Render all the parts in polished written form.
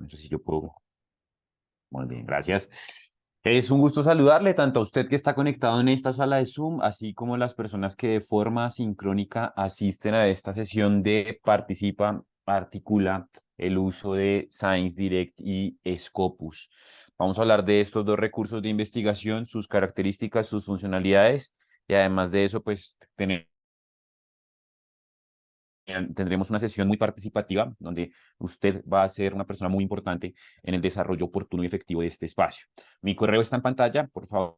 No sé si yo puedo. Muy bien, gracias. Es un gusto saludarle tanto a usted que está conectado en esta sala de Zoom, así como las personas que de forma sincrónica asisten a esta sesión de Participa, Articula, el uso de Science Direct y Scopus. Vamos a hablar de estos dos recursos de investigación, sus características, sus funcionalidades y además de eso, pues tendremos una sesión muy participativa donde usted va a ser una persona muy importante en el desarrollo oportuno y efectivo de este espacio. Mi correo está en pantalla, por favor.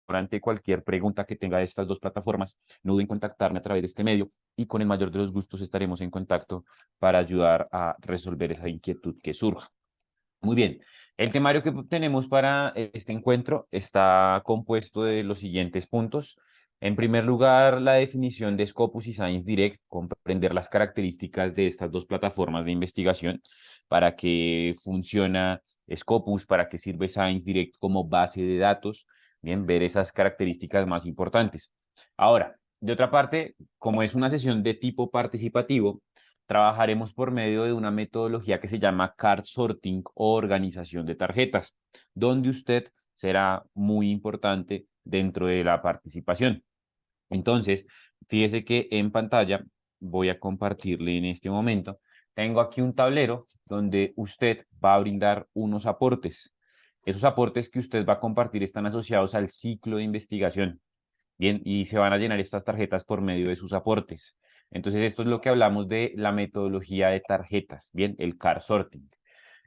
Ante cualquier pregunta que tenga de estas dos plataformas, no duden en contactarme a través de este medio y con el mayor de los gustos estaremos en contacto para ayudar a resolver esa inquietud que surja. Muy bien, el temario que tenemos para este encuentro está compuesto de los siguientes puntos. En primer lugar, la definición de Scopus y Science Direct, comprender las características de estas dos plataformas de investigación, para qué funciona Scopus, para qué sirve Science Direct como base de datos, bien, ver esas características más importantes. Ahora, de otra parte, como es una sesión de tipo participativo, trabajaremos por medio de una metodología que se llama card sorting o organización de tarjetas, donde usted será muy importante dentro de la participación. Entonces, fíjese que en pantalla voy a compartirle en este momento. Tengo aquí un tablero donde usted va a brindar unos aportes. Esos aportes que usted va a compartir están asociados al ciclo de investigación. Bien, y se van a llenar estas tarjetas por medio de sus aportes. Entonces, esto es lo que hablamos de la metodología de tarjetas, bien, el card sorting.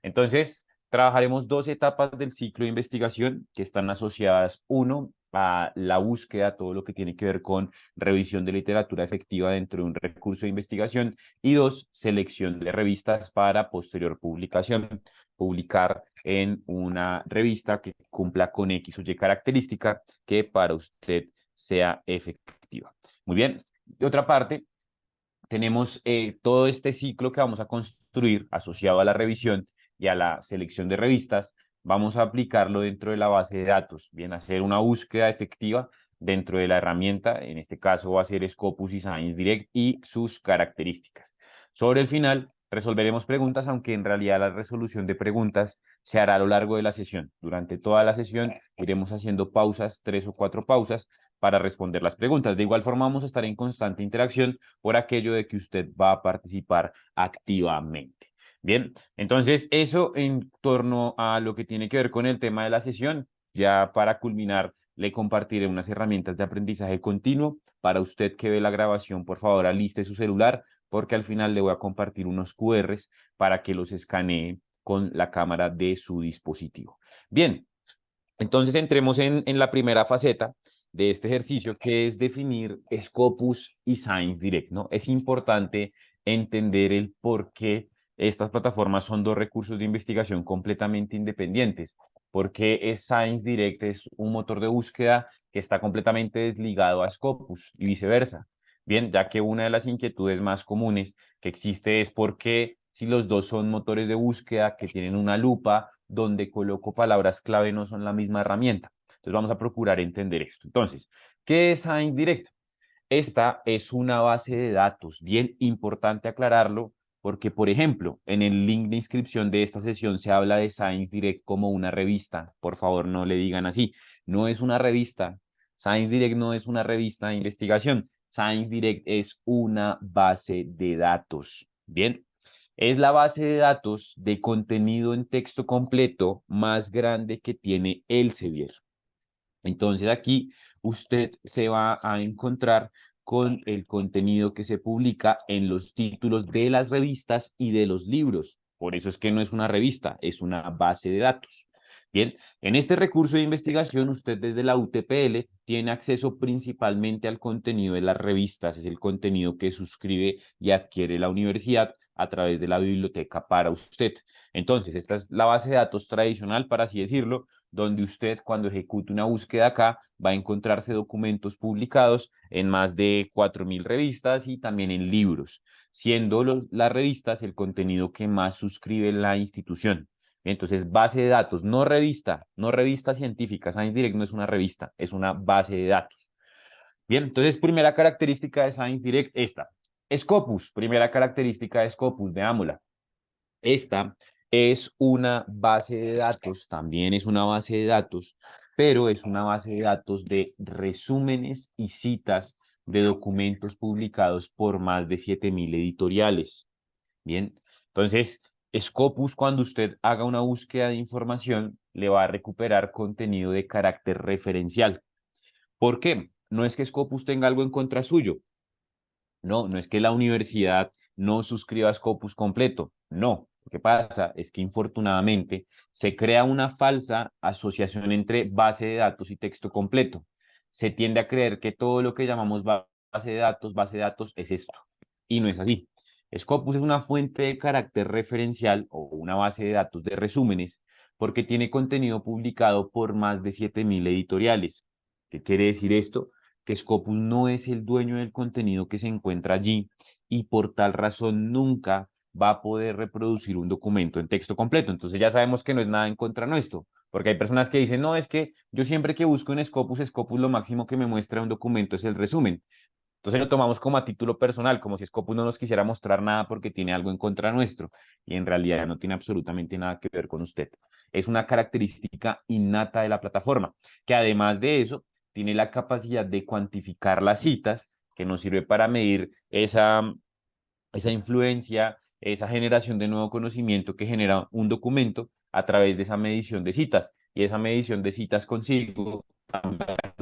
Entonces, trabajaremos dos etapas del ciclo de investigación que están asociadas, uno, a la búsqueda, todo lo que tiene que ver con revisión de literatura efectiva dentro de un recurso de investigación, y dos, selección de revistas para posterior publicación, publicar en una revista que cumpla con X o Y característica que para usted sea efectiva. Muy bien. De otra parte, tenemos todo este ciclo que vamos a construir asociado a la revisión y a la selección de revistas. Vamos a aplicarlo dentro de la base de datos, bien, hacer una búsqueda efectiva dentro de la herramienta, en este caso va a ser Scopus y Science Direct y sus características. Sobre el final, resolveremos preguntas, aunque en realidad la resolución de preguntas se hará a lo largo de la sesión. Durante toda la sesión iremos haciendo pausas, 3 o 4 pausas, para responder las preguntas. De igual forma, vamos a estar en constante interacción por aquello de que usted va a participar activamente. Bien, entonces eso en torno a lo que tiene que ver con el tema de la sesión. Ya para culminar, le compartiré unas herramientas de aprendizaje continuo. Para usted que ve la grabación, por favor, aliste su celular, porque al final le voy a compartir unos QRs para que los escanee con la cámara de su dispositivo. Bien, entonces entremos en la primera faceta de este ejercicio, que es definir Scopus y Science Direct, ¿no? Es importante entender el por qué estas plataformas son dos recursos de investigación completamente independientes, porque es Science Direct es un motor de búsqueda que está completamente desligado a Scopus y viceversa. Bien, ya que una de las inquietudes más comunes que existe es por qué si los dos son motores de búsqueda que tienen una lupa donde coloco palabras clave no son la misma herramienta. Entonces vamos a procurar entender esto. Entonces, ¿qué es Science Direct? Esta es una base de datos, bien importante aclararlo, porque, por ejemplo, en el link de inscripción de esta sesión se habla de Science Direct como una revista. Por favor, no le digan así. No es una revista. Science Direct no es una revista de investigación. Science Direct es una base de datos. Bien, es la base de datos de contenido en texto completo más grande que tiene Elsevier. Entonces aquí usted se va a encontrar con el contenido que se publica en los títulos de las revistas y de los libros. Por eso es que no es una revista, es una base de datos. Bien, en este recurso de investigación, usted desde la UTPL tiene acceso principalmente al contenido de las revistas, es el contenido que suscribe y adquiere la universidad a través de la biblioteca para usted. Entonces, esta es la base de datos tradicional, para así decirlo, donde usted cuando ejecute una búsqueda acá va a encontrarse documentos publicados en más de 4.000 revistas y también en libros, siendo las revistas el contenido que más suscribe la institución. Entonces, base de datos, no revista, no revista científica. Science Direct no es una revista, es una base de datos. Bien, entonces, primera característica de Science Direct, esta. Scopus, primera característica de Scopus, veámosla. Esta es una base de datos, también es una base de datos, pero es una base de datos de resúmenes y citas de documentos publicados por más de 7.000 editoriales. Bien, entonces, Scopus, cuando usted haga una búsqueda de información, le va a recuperar contenido de carácter referencial. ¿Por qué? No es que Scopus tenga algo en contra suyo. No, no es que la universidad no suscriba a Scopus completo. No, lo que pasa es que infortunadamente se crea una falsa asociación entre base de datos y texto completo. Se tiende a creer que todo lo que llamamos base de datos es esto. Y no es así. Scopus es una fuente de carácter referencial o una base de datos de resúmenes porque tiene contenido publicado por más de 7.000 editoriales. ¿Qué quiere decir esto? Que Scopus no es el dueño del contenido que se encuentra allí y por tal razón nunca va a poder reproducir un documento en texto completo. Entonces ya sabemos que no es nada en contra nuestro, porque hay personas que dicen, no, es que yo siempre que busco en Scopus, Scopus lo máximo que me muestra un documento es el resumen. Entonces lo tomamos como a título personal, como si Scopus no nos quisiera mostrar nada porque tiene algo en contra nuestro, y en realidad no tiene absolutamente nada que ver con usted. Es una característica innata de la plataforma, que además de eso, tiene la capacidad de cuantificar las citas, que nos sirve para medir esa influencia, esa generación de nuevo conocimiento que genera un documento a través de esa medición de citas. Y esa medición de citas consigo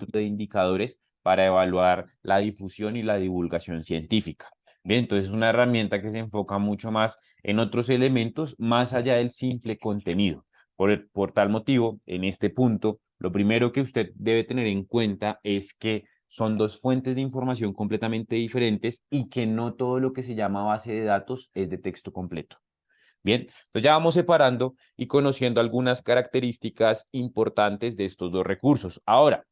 de indicadores para evaluar la difusión y la divulgación científica. Bien, entonces es una herramienta que se enfoca mucho más en otros elementos más allá del simple contenido. Por tal motivo, en este punto, lo primero que usted debe tener en cuenta es que son dos fuentes de información completamente diferentes y que no todo lo que se llama base de datos es de texto completo. Bien, entonces ya vamos separando y conociendo algunas características importantes de estos dos recursos. Ahora,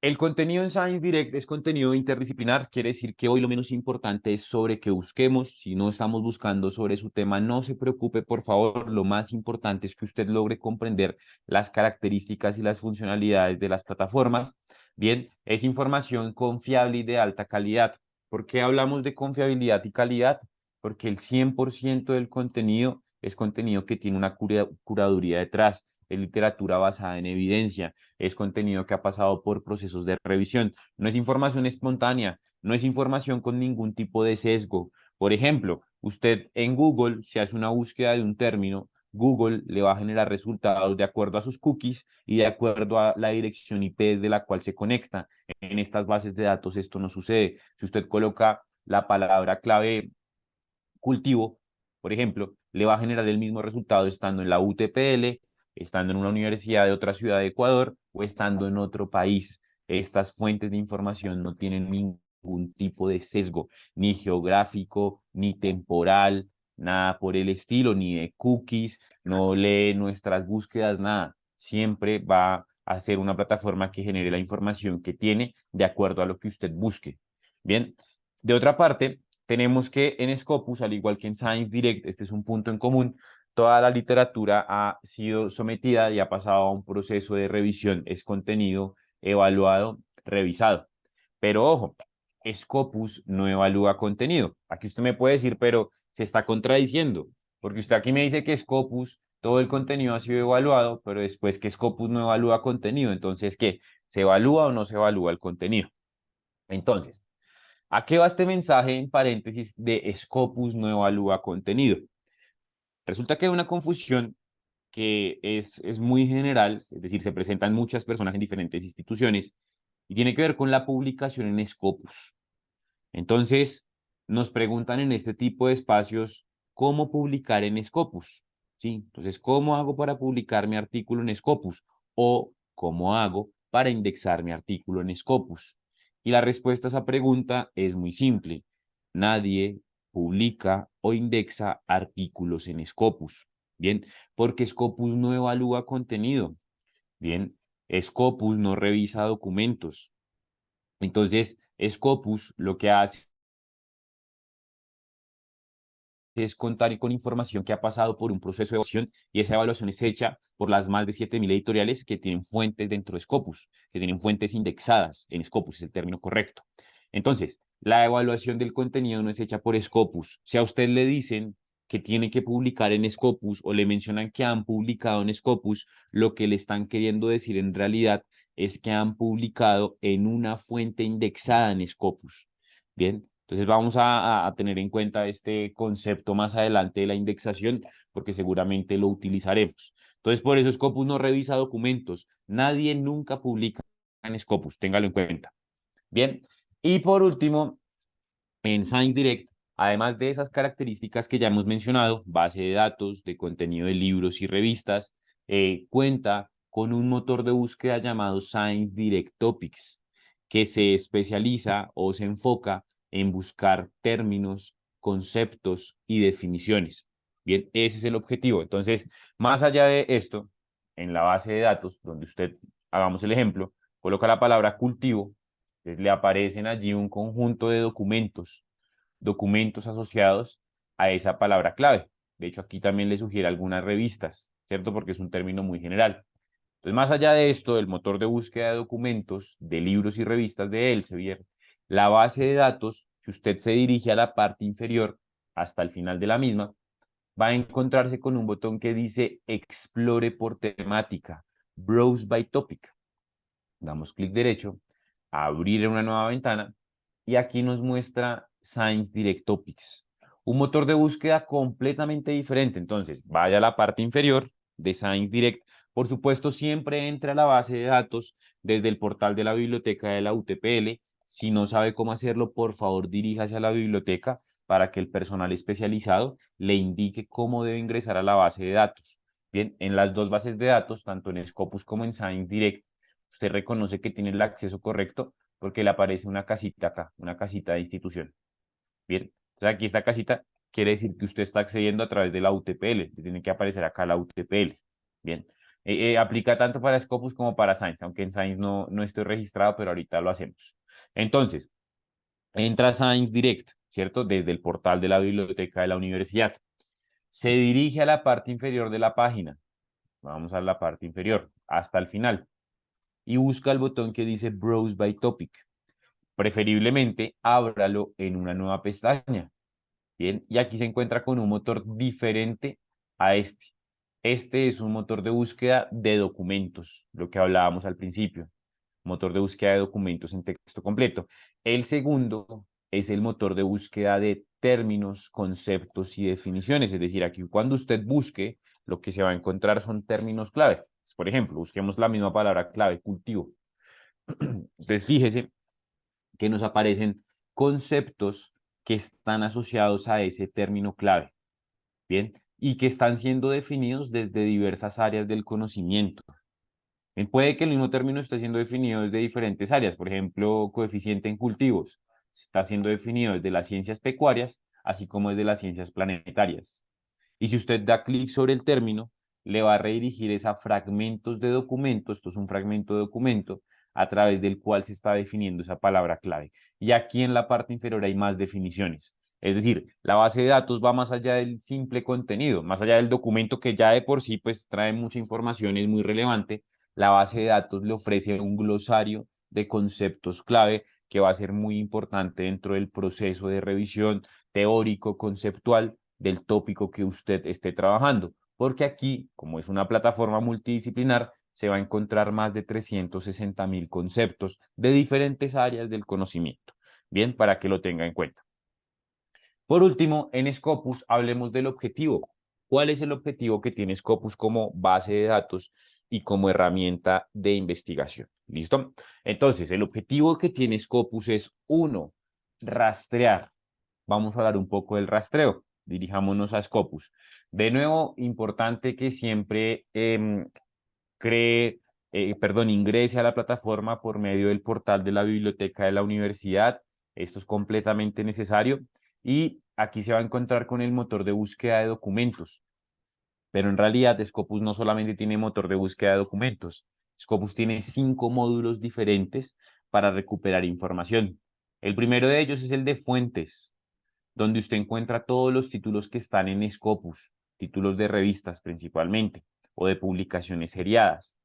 el contenido en Science Direct es contenido interdisciplinar, quiere decir que hoy lo menos importante es sobre qué busquemos. Si no estamos buscando sobre su tema, no se preocupe, por favor. Lo más importante es que usted logre comprender las características y las funcionalidades de las plataformas. Bien, es información confiable y de alta calidad. ¿Por qué hablamos de confiabilidad y calidad? Porque el 100% del contenido es contenido que tiene una curaduría detrás, es literatura basada en evidencia, es contenido que ha pasado por procesos de revisión, no es información espontánea, no es información con ningún tipo de sesgo. Por ejemplo, usted en Google, si hace una búsqueda de un término, Google le va a generar resultados de acuerdo a sus cookies y de acuerdo a la dirección IP desde la cual se conecta. En estas bases de datos esto no sucede. Si usted coloca la palabra clave cultivo, por ejemplo, le va a generar el mismo resultado estando en la UTPL, estando en una universidad de otra ciudad de Ecuador o estando en otro país. Estas fuentes de información no tienen ningún tipo de sesgo, ni geográfico, ni temporal, nada por el estilo, ni de cookies, no lee nuestras búsquedas, nada. Siempre va a ser una plataforma que genere la información que tiene de acuerdo a lo que usted busque. Bien, de otra parte, tenemos que en Scopus, al igual que en Science Direct, este es un punto en común, toda la literatura ha sido sometida y ha pasado a un proceso de revisión, es contenido evaluado, revisado. Pero ojo, Scopus no evalúa contenido. Aquí usted me puede decir, pero se está contradiciendo, porque usted aquí me dice que Scopus, todo el contenido ha sido evaluado, pero después que Scopus no evalúa contenido, entonces, ¿qué? ¿Se evalúa o no se evalúa el contenido? Entonces, ¿a qué va este mensaje en paréntesis de Scopus no evalúa contenido? Resulta que hay una confusión que es muy general, es decir, se presentan muchas personas en diferentes instituciones y tiene que ver con la publicación en Scopus. Entonces, nos preguntan en este tipo de espacios cómo publicar en Scopus, ¿sí? Entonces, ¿cómo hago para publicar mi artículo en Scopus? O ¿cómo hago para indexar mi artículo en Scopus? Y la respuesta a esa pregunta es muy simple. Nadie publica o indexa artículos en Scopus, ¿bien? Porque Scopus no evalúa contenido, ¿bien? Scopus no revisa documentos. Entonces, Scopus lo que hace es contar con información que ha pasado por un proceso de evaluación y esa evaluación es hecha por las más de 7.000 editoriales que tienen fuentes dentro de Scopus, que tienen fuentes indexadas en Scopus, es el término correcto. Entonces, la evaluación del contenido no es hecha por Scopus. Si a usted le dicen que tiene que publicar en Scopus o le mencionan que han publicado en Scopus, lo que le están queriendo decir en realidad es que han publicado en una fuente indexada en Scopus. Bien, entonces vamos a tener en cuenta este concepto más adelante de la indexación, porque seguramente lo utilizaremos. Entonces, por eso Scopus no revisa documentos. Nadie nunca publica en Scopus, téngalo en cuenta. Bien, y por último, en ScienceDirect, además de esas características que ya hemos mencionado, base de datos, de contenido de libros y revistas, cuenta con un motor de búsqueda llamado ScienceDirect Topics, que se especializa o se enfoca en buscar términos, conceptos y definiciones. Bien, ese es el objetivo. Entonces, más allá de esto, en la base de datos, donde usted, hagamos el ejemplo, coloca la palabra cultivo, le aparecen allí un conjunto de documentos asociados a esa palabra clave. De hecho, aquí también le sugiere algunas revistas, ¿cierto? Porque es un término muy general. Entonces, más allá de esto, el motor de búsqueda de documentos, de libros y revistas de Elsevier, la base de datos, si usted se dirige a la parte inferior hasta el final de la misma, va a encontrarse con un botón que dice Explore por temática, Browse by Topic. Damos clic derecho, abrir una nueva ventana y aquí nos muestra ScienceDirect Topics, un motor de búsqueda completamente diferente. Entonces, vaya a la parte inferior de ScienceDirect. Por supuesto, siempre entre a la base de datos desde el portal de la biblioteca de la UTPL. Si no sabe cómo hacerlo, por favor, diríjase a la biblioteca para que el personal especializado le indique cómo debe ingresar a la base de datos. Bien, en las dos bases de datos, tanto en Scopus como en ScienceDirect, usted reconoce que tiene el acceso correcto porque le aparece una casita acá, una casita de institución. Bien, entonces aquí esta casita quiere decir que usted está accediendo a través de la UTPL, le tiene que aparecer acá la UTPL. Bien, aplica tanto para Scopus como para Science, aunque en Science no estoy registrado, pero ahorita lo hacemos. Entonces, entra a Science Direct, ¿cierto? Desde el portal de la biblioteca de la universidad. Se dirige a la parte inferior de la página. Vamos a la parte inferior, hasta el final y busca el botón que dice Browse by Topic. Preferiblemente, ábralo en una nueva pestaña. Bien, y aquí se encuentra con un motor diferente a este. Este es un motor de búsqueda de documentos, lo que hablábamos al principio. Motor de búsqueda de documentos en texto completo. El segundo es el motor de búsqueda de términos, conceptos y definiciones. Es decir, aquí cuando usted busque, lo que se va a encontrar son términos clave. Por ejemplo, busquemos la misma palabra clave, cultivo. Entonces, fíjese que nos aparecen conceptos que están asociados a ese término clave, ¿bien? Y que están siendo definidos desde diversas áreas del conocimiento. Puede que el mismo término esté siendo definido desde diferentes áreas, por ejemplo, coeficiente en cultivos, está siendo definido desde las ciencias pecuarias, así como desde las ciencias planetarias. Y si usted da clic sobre el término, le va a redirigir a fragmentos de documento, esto es un fragmento de documento, a través del cual se está definiendo esa palabra clave. Y aquí en la parte inferior hay más definiciones. Es decir, la base de datos va más allá del simple contenido, más allá del documento que ya de por sí pues trae mucha información, es muy relevante. La base de datos le ofrece un glosario de conceptos clave que va a ser muy importante dentro del proceso de revisión teórico, conceptual del tópico que usted esté trabajando, porque aquí, como es una plataforma multidisciplinar, se va a encontrar más de 360.000 conceptos de diferentes áreas del conocimiento. Bien, para que lo tenga en cuenta. Por último, en Scopus hablemos del objetivo. ¿Cuál es el objetivo que tiene Scopus como base de datos y como herramienta de investigación? ¿Listo? Entonces, el objetivo que tiene Scopus es, uno, rastrear. Vamos a hablar un poco del rastreo. Dirijámonos a Scopus. De nuevo, importante que siempre ingrese a la plataforma por medio del portal de la biblioteca de la universidad. Esto es completamente necesario. Y aquí se va a encontrar con el motor de búsqueda de documentos. Pero en realidad Scopus no solamente tiene motor de búsqueda de documentos. Scopus tiene 5 módulos diferentes para recuperar información. El primero de ellos es el de fuentes, donde usted encuentra todos los títulos que están en Scopus, títulos de revistas principalmente, o de publicaciones seriadas.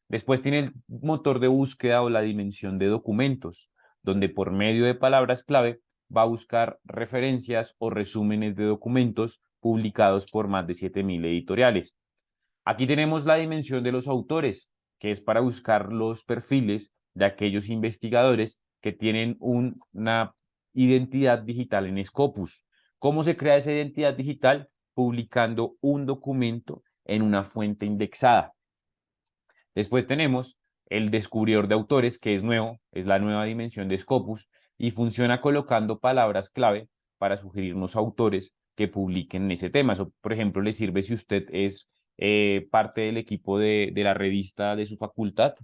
Después tiene el motor de búsqueda o la dimensión de documentos, donde por medio de palabras clave va a buscar referencias o resúmenes de documentos publicados por más de 7.000 editoriales. Aquí tenemos la dimensión de los autores, que es para buscar los perfiles de aquellos investigadores que tienen una identidad digital en Scopus. ¿Cómo se crea esa identidad digital? Publicando un documento en una fuente indexada. Después tenemos el descubridor de autores, que es nuevo, es la nueva dimensión de Scopus, y funciona colocando palabras clave para sugerirnos autores que publiquen en ese tema. Eso, por ejemplo, le sirve si usted es parte del equipo de la revista de su facultad,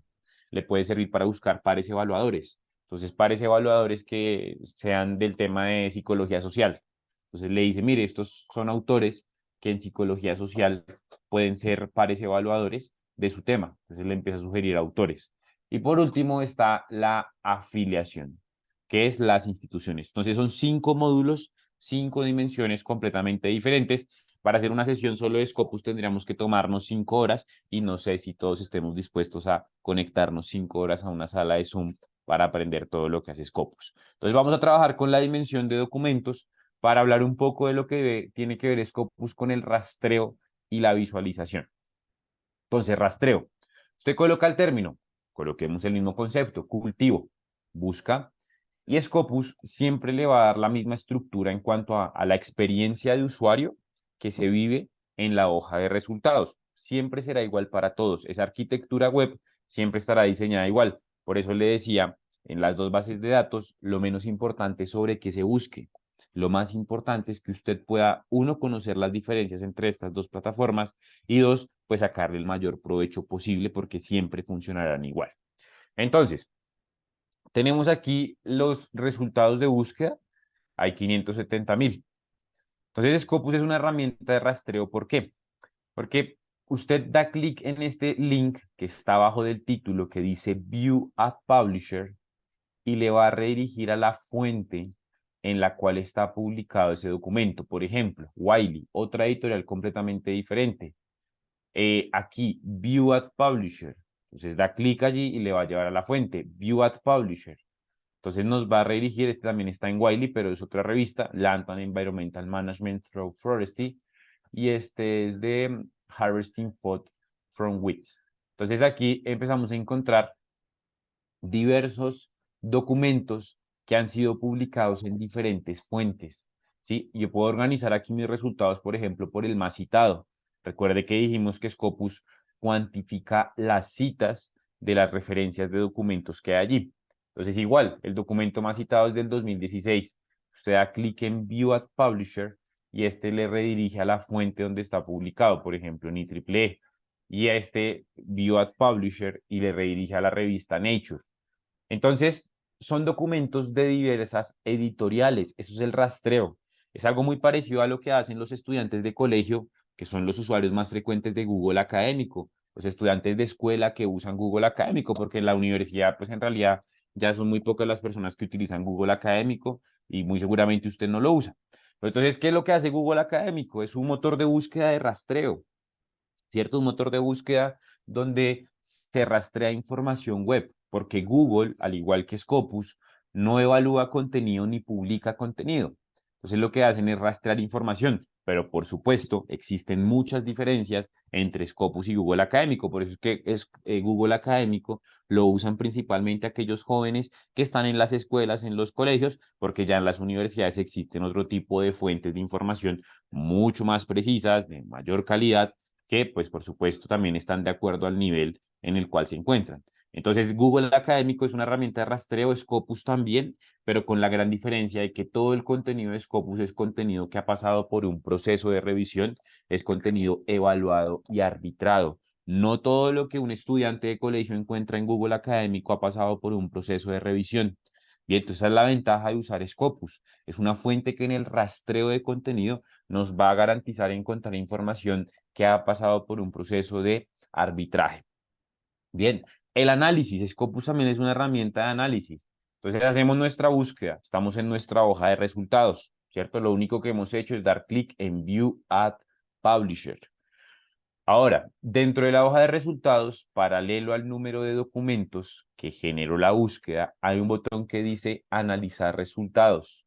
le puede servir para buscar pares evaluadores. Entonces, pares evaluadores que sean del tema de psicología social. Entonces le dice, mire, estos son autores que en psicología social pueden ser pares evaluadores de su tema. Entonces le empieza a sugerir autores. Y por último está la afiliación, que es las instituciones. Entonces son 5 módulos, 5 dimensiones completamente diferentes. Para hacer una sesión solo de Scopus tendríamos que tomarnos 5 horas y no sé si todos estemos dispuestos a conectarnos 5 horas a una sala de Zoom para aprender todo lo que hace Scopus. Entonces vamos a trabajar con la dimensión de documentos para hablar un poco de lo que tiene que ver Scopus con el rastreo y la visualización. Entonces, rastreo. Usted coloca el término, coloquemos el mismo concepto, cultivo, busca, y Scopus siempre le va a dar la misma estructura en cuanto a la experiencia de usuario que se vive en la hoja de resultados. Siempre será igual para todos. Esa arquitectura web siempre estará diseñada igual. Por eso le decía, en las dos bases de datos, lo menos importante es sobre qué se busque. Lo más importante es que usted pueda, uno, conocer las diferencias entre estas dos plataformas y dos, pues sacarle el mayor provecho posible porque siempre funcionarán igual. Entonces, tenemos aquí los resultados de búsqueda, hay 570.000. Entonces, Scopus es una herramienta de rastreo. ¿Por qué? Porque usted da clic en este link que está abajo del título que dice View at Publisher y le va a redirigir a la fuente en la cual está publicado ese documento. Por ejemplo, Wiley, otra editorial completamente diferente. Aquí, View at Publisher. Entonces da clic allí y le va a llevar a la fuente, View at Publisher. Entonces nos va a redirigir, este también está en Wiley, pero es otra revista, Lantern Environmental Management Through Forestry, y este es de Harvesting Pot from Weeds. Entonces aquí empezamos a encontrar diversos documentos que han sido publicados en diferentes fuentes, ¿sí? Yo puedo organizar aquí mis resultados, por ejemplo, por el más citado. Recuerde que dijimos que Scopus cuantifica las citas de las referencias de documentos que hay allí. Entonces, igual, el documento más citado es del 2016. Usted da clic en View at Publisher y este le redirige a la fuente donde está publicado, por ejemplo, en IEEE. Y este View at Publisher y le redirige a la revista Nature. Entonces, son documentos de diversas editoriales. Eso es el rastreo. Es algo muy parecido a lo que hacen los estudiantes de colegio, que son los usuarios más frecuentes de Google Académico, los estudiantes de escuela que usan Google Académico, porque en la universidad, pues en realidad ya son muy pocas las personas que utilizan Google Académico y muy seguramente usted no lo usa. Pero entonces, ¿qué es lo que hace Google Académico? Es un motor de búsqueda de rastreo, ¿cierto? Un motor de búsqueda donde se rastrea información web, porque Google, al igual que Scopus, no evalúa contenido ni publica contenido. Entonces lo que hacen es rastrear información, pero por supuesto existen muchas diferencias entre Scopus y Google Académico, por eso es que Google Académico lo usan principalmente aquellos jóvenes que están en las escuelas, en los colegios, porque ya en las universidades existen otro tipo de fuentes de información mucho más precisas, de mayor calidad, que pues por supuesto también están de acuerdo al nivel en el cual se encuentran. Entonces Google Académico es una herramienta de rastreo, Scopus también, pero con la gran diferencia de que todo el contenido de Scopus es contenido que ha pasado por un proceso de revisión, es contenido evaluado y arbitrado. No todo lo que un estudiante de colegio encuentra en Google Académico ha pasado por un proceso de revisión. Bien, entonces esa es la ventaja de usar Scopus. Es una fuente que en el rastreo de contenido nos va a garantizar encontrar información que ha pasado por un proceso de arbitraje. Bien, el análisis, Scopus también es una herramienta de análisis. Entonces hacemos nuestra búsqueda, estamos en nuestra hoja de resultados, ¿cierto? Lo único que hemos hecho es dar clic en View at Publisher. Ahora, dentro de la hoja de resultados, paralelo al número de documentos que generó la búsqueda, hay un botón que dice Analizar resultados.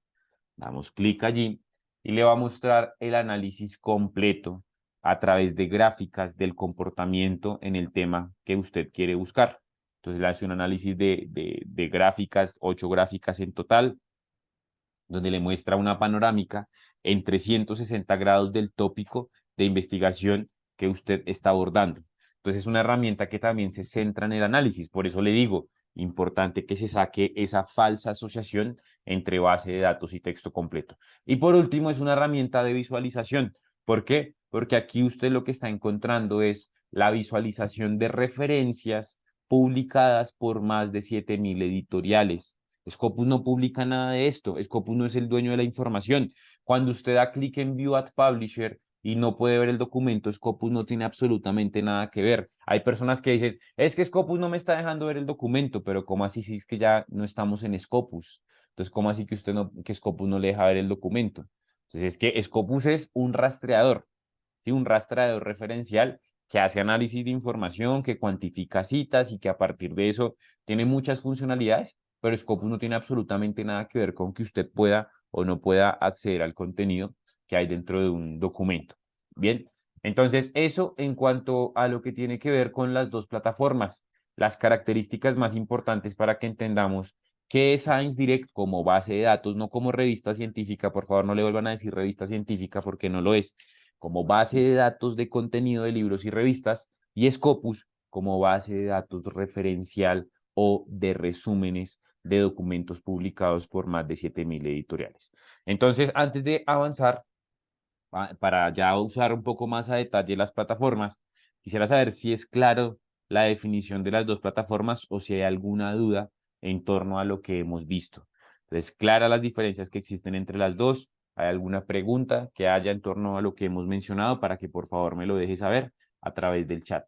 Damos clic allí y le va a mostrar el análisis completo a través de gráficas del comportamiento en el tema que usted quiere buscar. Entonces le hace un análisis de gráficas, 8 gráficas en total, donde le muestra una panorámica en 360 grados del tópico de investigación que usted está abordando. Entonces es una herramienta que también se centra en el análisis. Por eso le digo, importante que se saque esa falsa asociación entre base de datos y texto completo. Y por último, es una herramienta de visualización. ¿Por qué? Porque aquí usted lo que está encontrando es la visualización de referencias publicadas por más de 7.000 editoriales. Scopus no publica nada de esto. Scopus no es el dueño de la información. Cuando usted da clic en View at Publisher y no puede ver el documento, Scopus no tiene absolutamente nada que ver. Hay personas que dicen, es que Scopus no me está dejando ver el documento, pero ¿cómo así si es que ya no estamos en Scopus? Entonces, ¿cómo así que usted no, que Scopus no le deja ver el documento? Entonces, es que Scopus es un rastreador, ¿sí? Un rastreador referencial que hace análisis de información, que cuantifica citas y que a partir de eso tiene muchas funcionalidades, pero Scopus no tiene absolutamente nada que ver con que usted pueda o no pueda acceder al contenido que hay dentro de un documento. Bien, entonces eso en cuanto a lo que tiene que ver con las dos plataformas, las características más importantes para que entendamos qué es Science Direct como base de datos, no como revista científica, por favor no le vuelvan a decir revista científica porque no lo es, como base de datos de contenido de libros y revistas, y Scopus como base de datos referencial o de resúmenes de documentos publicados por más de 7.000 editoriales. Entonces, antes de avanzar, para ya usar un poco más a detalle las plataformas, quisiera saber si es claro la definición de las dos plataformas o si hay alguna duda en torno a lo que hemos visto. Entonces, claras las diferencias que existen entre las dos. ¿Hay alguna pregunta que haya en torno a lo que hemos mencionado para que por favor me lo deje saber a través del chat?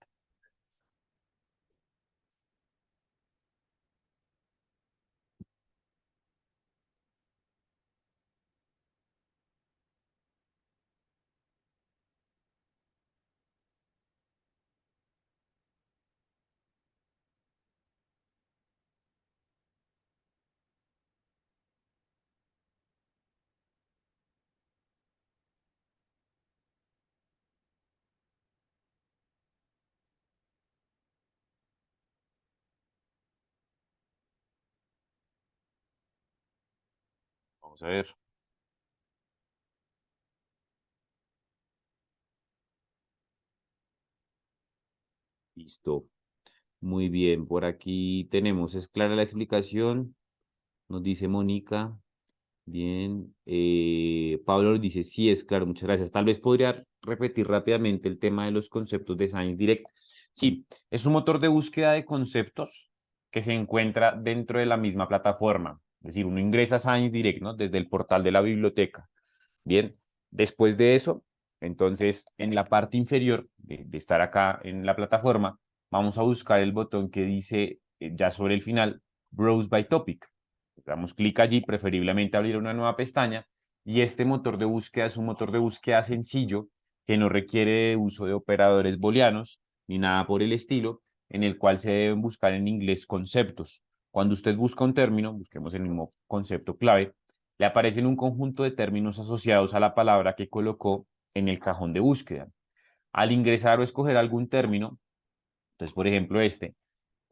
Vamos a ver. Listo. Muy bien. Por aquí tenemos, es clara la explicación. Nos dice Mónica. Bien, Pablo nos dice, sí, es claro, muchas gracias. Tal vez podría repetir rápidamente el tema de los conceptos de Science Direct. Sí, es un motor de búsqueda de conceptos que se encuentra dentro de la misma plataforma. Es decir, uno ingresa a Science Direct, ¿no? Desde el portal de la biblioteca. Bien, después de eso, entonces, en la parte inferior de estar acá en la plataforma, vamos a buscar el botón que dice, ya sobre el final, Browse by Topic. Damos clic allí, preferiblemente abrir una nueva pestaña, y este motor de búsqueda es un motor de búsqueda sencillo que no requiere uso de operadores booleanos ni nada por el estilo, en el cual se deben buscar en inglés conceptos. Cuando usted busca un término, busquemos el mismo concepto clave, le aparecen un conjunto de términos asociados a la palabra que colocó en el cajón de búsqueda. Al ingresar o escoger algún término, entonces por ejemplo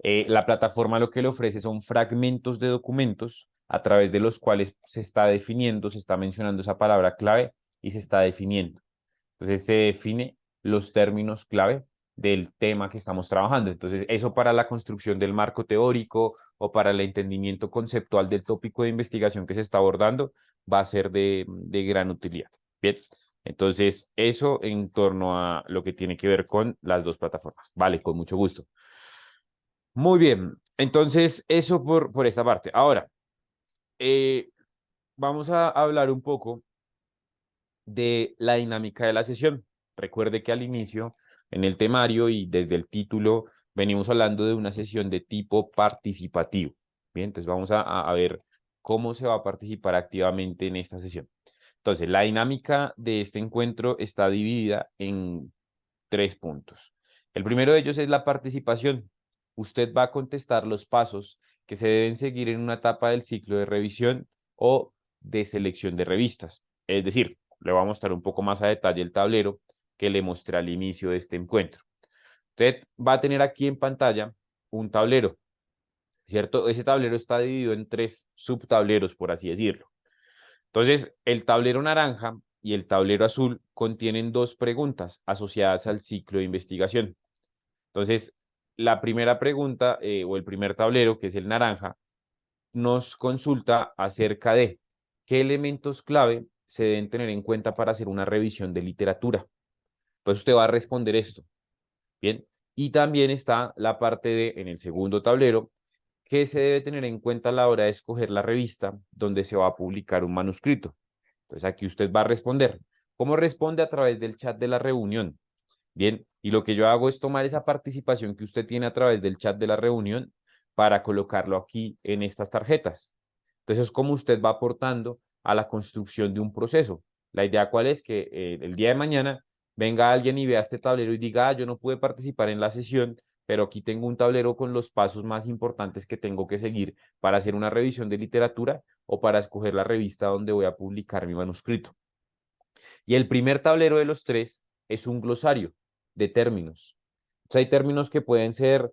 la plataforma lo que le ofrece son fragmentos de documentos a través de los cuales se está definiendo, se está mencionando esa palabra clave y se está definiendo. Entonces se define los términos clave del tema que estamos trabajando. Entonces eso para la construcción del marco teórico o para el entendimiento conceptual del tópico de investigación que se está abordando va a ser de gran utilidad. Bien, entonces eso en torno a lo que tiene que ver con las dos plataformas. Vale, con mucho gusto. Muy bien, entonces eso por esta parte. Ahora, eh, vamos a hablar un poco de la dinámica de la sesión. Recuerde que al inicio, en el temario y desde el título, venimos hablando de una sesión de tipo participativo. Bien, entonces vamos a ver cómo se va a participar activamente en esta sesión. Entonces, la dinámica de este encuentro está dividida en 3 puntos. El primero de ellos es la participación. Usted va a contestar los pasos que se deben seguir en una etapa del ciclo de revisión o de selección de revistas. Es decir, le voy a mostrar un poco más a detalle el tablero que le mostré al inicio de este encuentro. Usted va a tener aquí en pantalla un tablero, ¿cierto? Ese tablero está dividido en tres subtableros, por así decirlo. Entonces, el tablero naranja y el tablero azul contienen dos preguntas asociadas al ciclo de investigación. Entonces, la primera pregunta o el primer tablero, que es el naranja, nos consulta acerca de qué elementos clave se deben tener en cuenta para hacer una revisión de literatura. Entonces, usted va a responder esto. Bien. Y también está la parte de, en el segundo tablero, que se debe tener en cuenta a la hora de escoger la revista donde se va a publicar un manuscrito. Entonces aquí usted va a responder. ¿Cómo responde? A través del chat de la reunión. Bien, y lo que yo hago es tomar esa participación que usted tiene a través del chat de la reunión para colocarlo aquí en estas tarjetas. Entonces es como usted va aportando a la construcción de un proceso. La idea cuál es que el día de mañana venga alguien y vea este tablero y diga, yo no pude participar en la sesión, pero aquí tengo un tablero con los pasos más importantes que tengo que seguir para hacer una revisión de literatura o para escoger la revista donde voy a publicar mi manuscrito. Y el primer tablero de los tres es un glosario de términos. Hay términos que pueden ser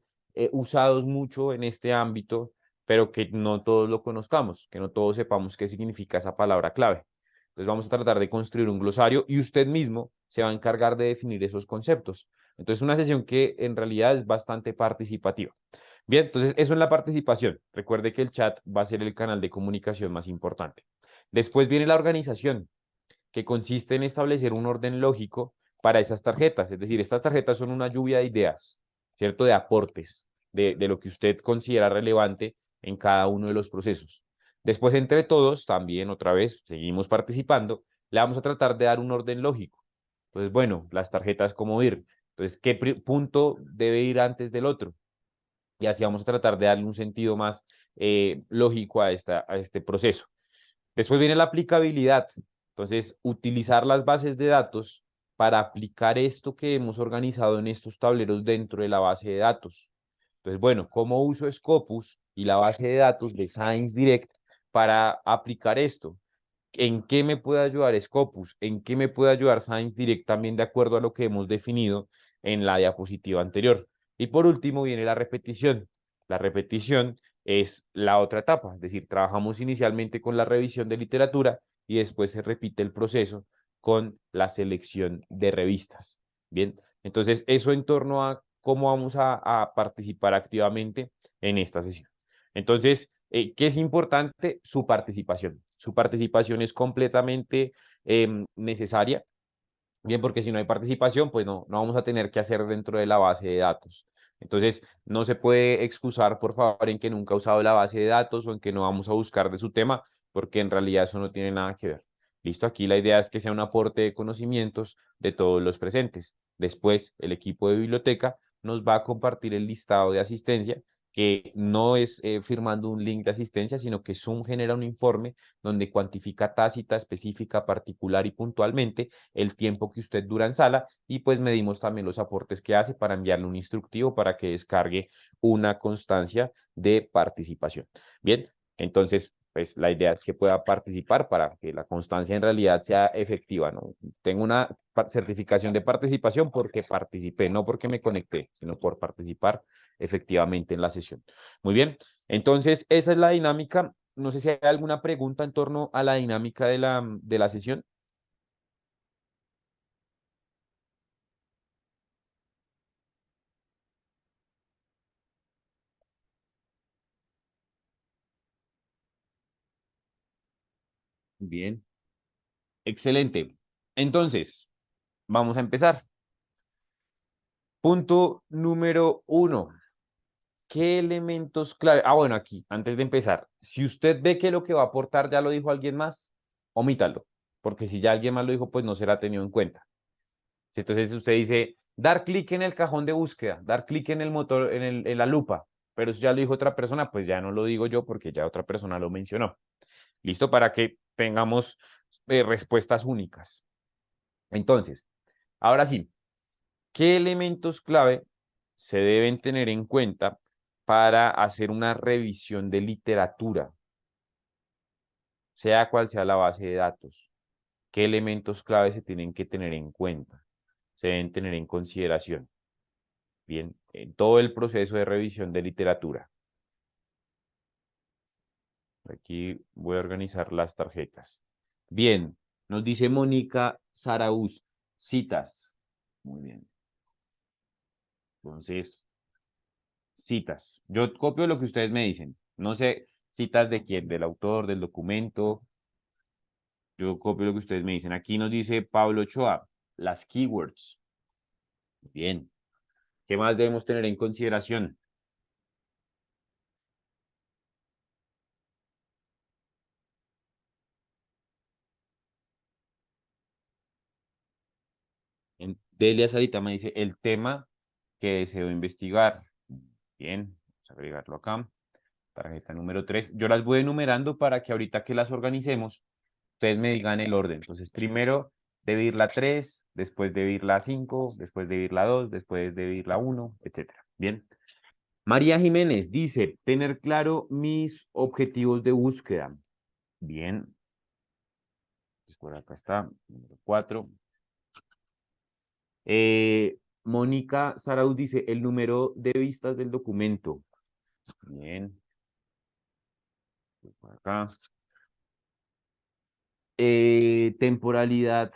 usados mucho en este ámbito, pero que no todos lo conozcamos, que no todos sepamos qué significa esa palabra clave. Entonces vamos a tratar de construir un glosario y usted mismo se va a encargar de definir esos conceptos. Entonces una sesión que en realidad es bastante participativa. Bien, entonces eso es la participación. Recuerde que el chat va a ser el canal de comunicación más importante. Después viene la organización, que consiste en establecer un orden lógico para esas tarjetas. Es decir, estas tarjetas son una lluvia de ideas, ¿cierto? De aportes, de lo que usted considera relevante en cada uno de los procesos. Después, entre todos, también otra vez, seguimos participando, le vamos a tratar de dar un orden lógico. Entonces, bueno, las tarjetas, ¿cómo ir? Entonces, ¿qué punto debe ir antes del otro? Y así vamos a tratar de darle un sentido más lógico a este proceso. Después viene la aplicabilidad. Entonces, utilizar las bases de datos para aplicar esto que hemos organizado en estos tableros dentro de la base de datos. Entonces, bueno, ¿cómo uso Scopus y la base de datos de Science Direct para aplicar esto? ¿En qué me puede ayudar Scopus? ¿En qué me puede ayudar Science Direct también de acuerdo a lo que hemos definido en la diapositiva anterior? Y por último viene la repetición. La repetición es la otra etapa, es decir, trabajamos inicialmente con la revisión de literatura y después se repite el proceso con la selección de revistas. Bien, entonces eso en torno a cómo vamos a participar activamente en esta sesión. Entonces, ¿qué es importante? Su participación. Su participación es completamente necesaria. Bien, porque si no hay participación, pues no vamos a tener que hacer dentro de la base de datos. Entonces, no se puede excusar, por favor, en que nunca ha usado la base de datos o en que no vamos a buscar de su tema, porque en realidad eso no tiene nada que ver. Listo, aquí la idea es que sea un aporte de conocimientos de todos los presentes. Después, el equipo de biblioteca nos va a compartir el listado de asistencia, que no es firmando un link de asistencia, sino que Zoom genera un informe donde cuantifica tácita, específica, particular y puntualmente el tiempo que usted dura en sala y pues medimos también los aportes que hace para enviarle un instructivo para que descargue una constancia de participación. Bien, entonces pues la idea es que pueda participar para que la constancia en realidad sea efectiva, ¿no? Tengo una certificación de participación porque participé, no porque me conecté, sino por participar efectivamente en la sesión. Muy bien, entonces esa es la dinámica. No sé si hay alguna pregunta en torno a la dinámica de la sesión. Bien, excelente. Entonces, vamos a empezar. Punto número uno. ¿Qué elementos clave? Ah, bueno, aquí, antes de empezar, si usted ve que lo que va a aportar ya lo dijo alguien más, omítalo, porque si ya alguien más lo dijo, pues no será tenido en cuenta. Si entonces usted dice, dar clic en el cajón de búsqueda, dar clic en el motor, en la lupa, pero eso ya lo dijo otra persona, pues ya no lo digo yo porque ya otra persona lo mencionó. ¿Listo? Para que tengamos respuestas únicas. Entonces, ahora sí, ¿qué elementos clave se deben tener en cuenta para hacer una revisión de literatura, sea cual sea la base de datos? ¿Qué elementos clave se tienen que tener en cuenta? Se deben tener en consideración. Bien, en todo el proceso de revisión de literatura. Aquí voy a organizar las tarjetas. Bien, nos dice Mónica Saraúz, citas. Muy bien. Entonces, citas. Yo copio lo que ustedes me dicen. No sé, citas de quién, del autor, del documento. Yo copio lo que ustedes me dicen. Aquí nos dice Pablo Ochoa, las keywords. Bien. ¿Qué más debemos tener en consideración? Delia Sarita me dice el tema que deseo investigar. Bien, vamos a agregarlo acá. Tarjeta número 3. Yo las voy enumerando para que ahorita que las organicemos, ustedes me digan el orden. Entonces, primero debe ir la 3, después debe ir la 5, después debe ir la 2, después debe ir la 1, etcétera. Bien. María Jiménez dice, tener claro mis objetivos de búsqueda. Bien. Pues por acá está, número 4. Mónica Sarauz dice, el número de vistas del documento. Bien. Pues por acá. Temporalidad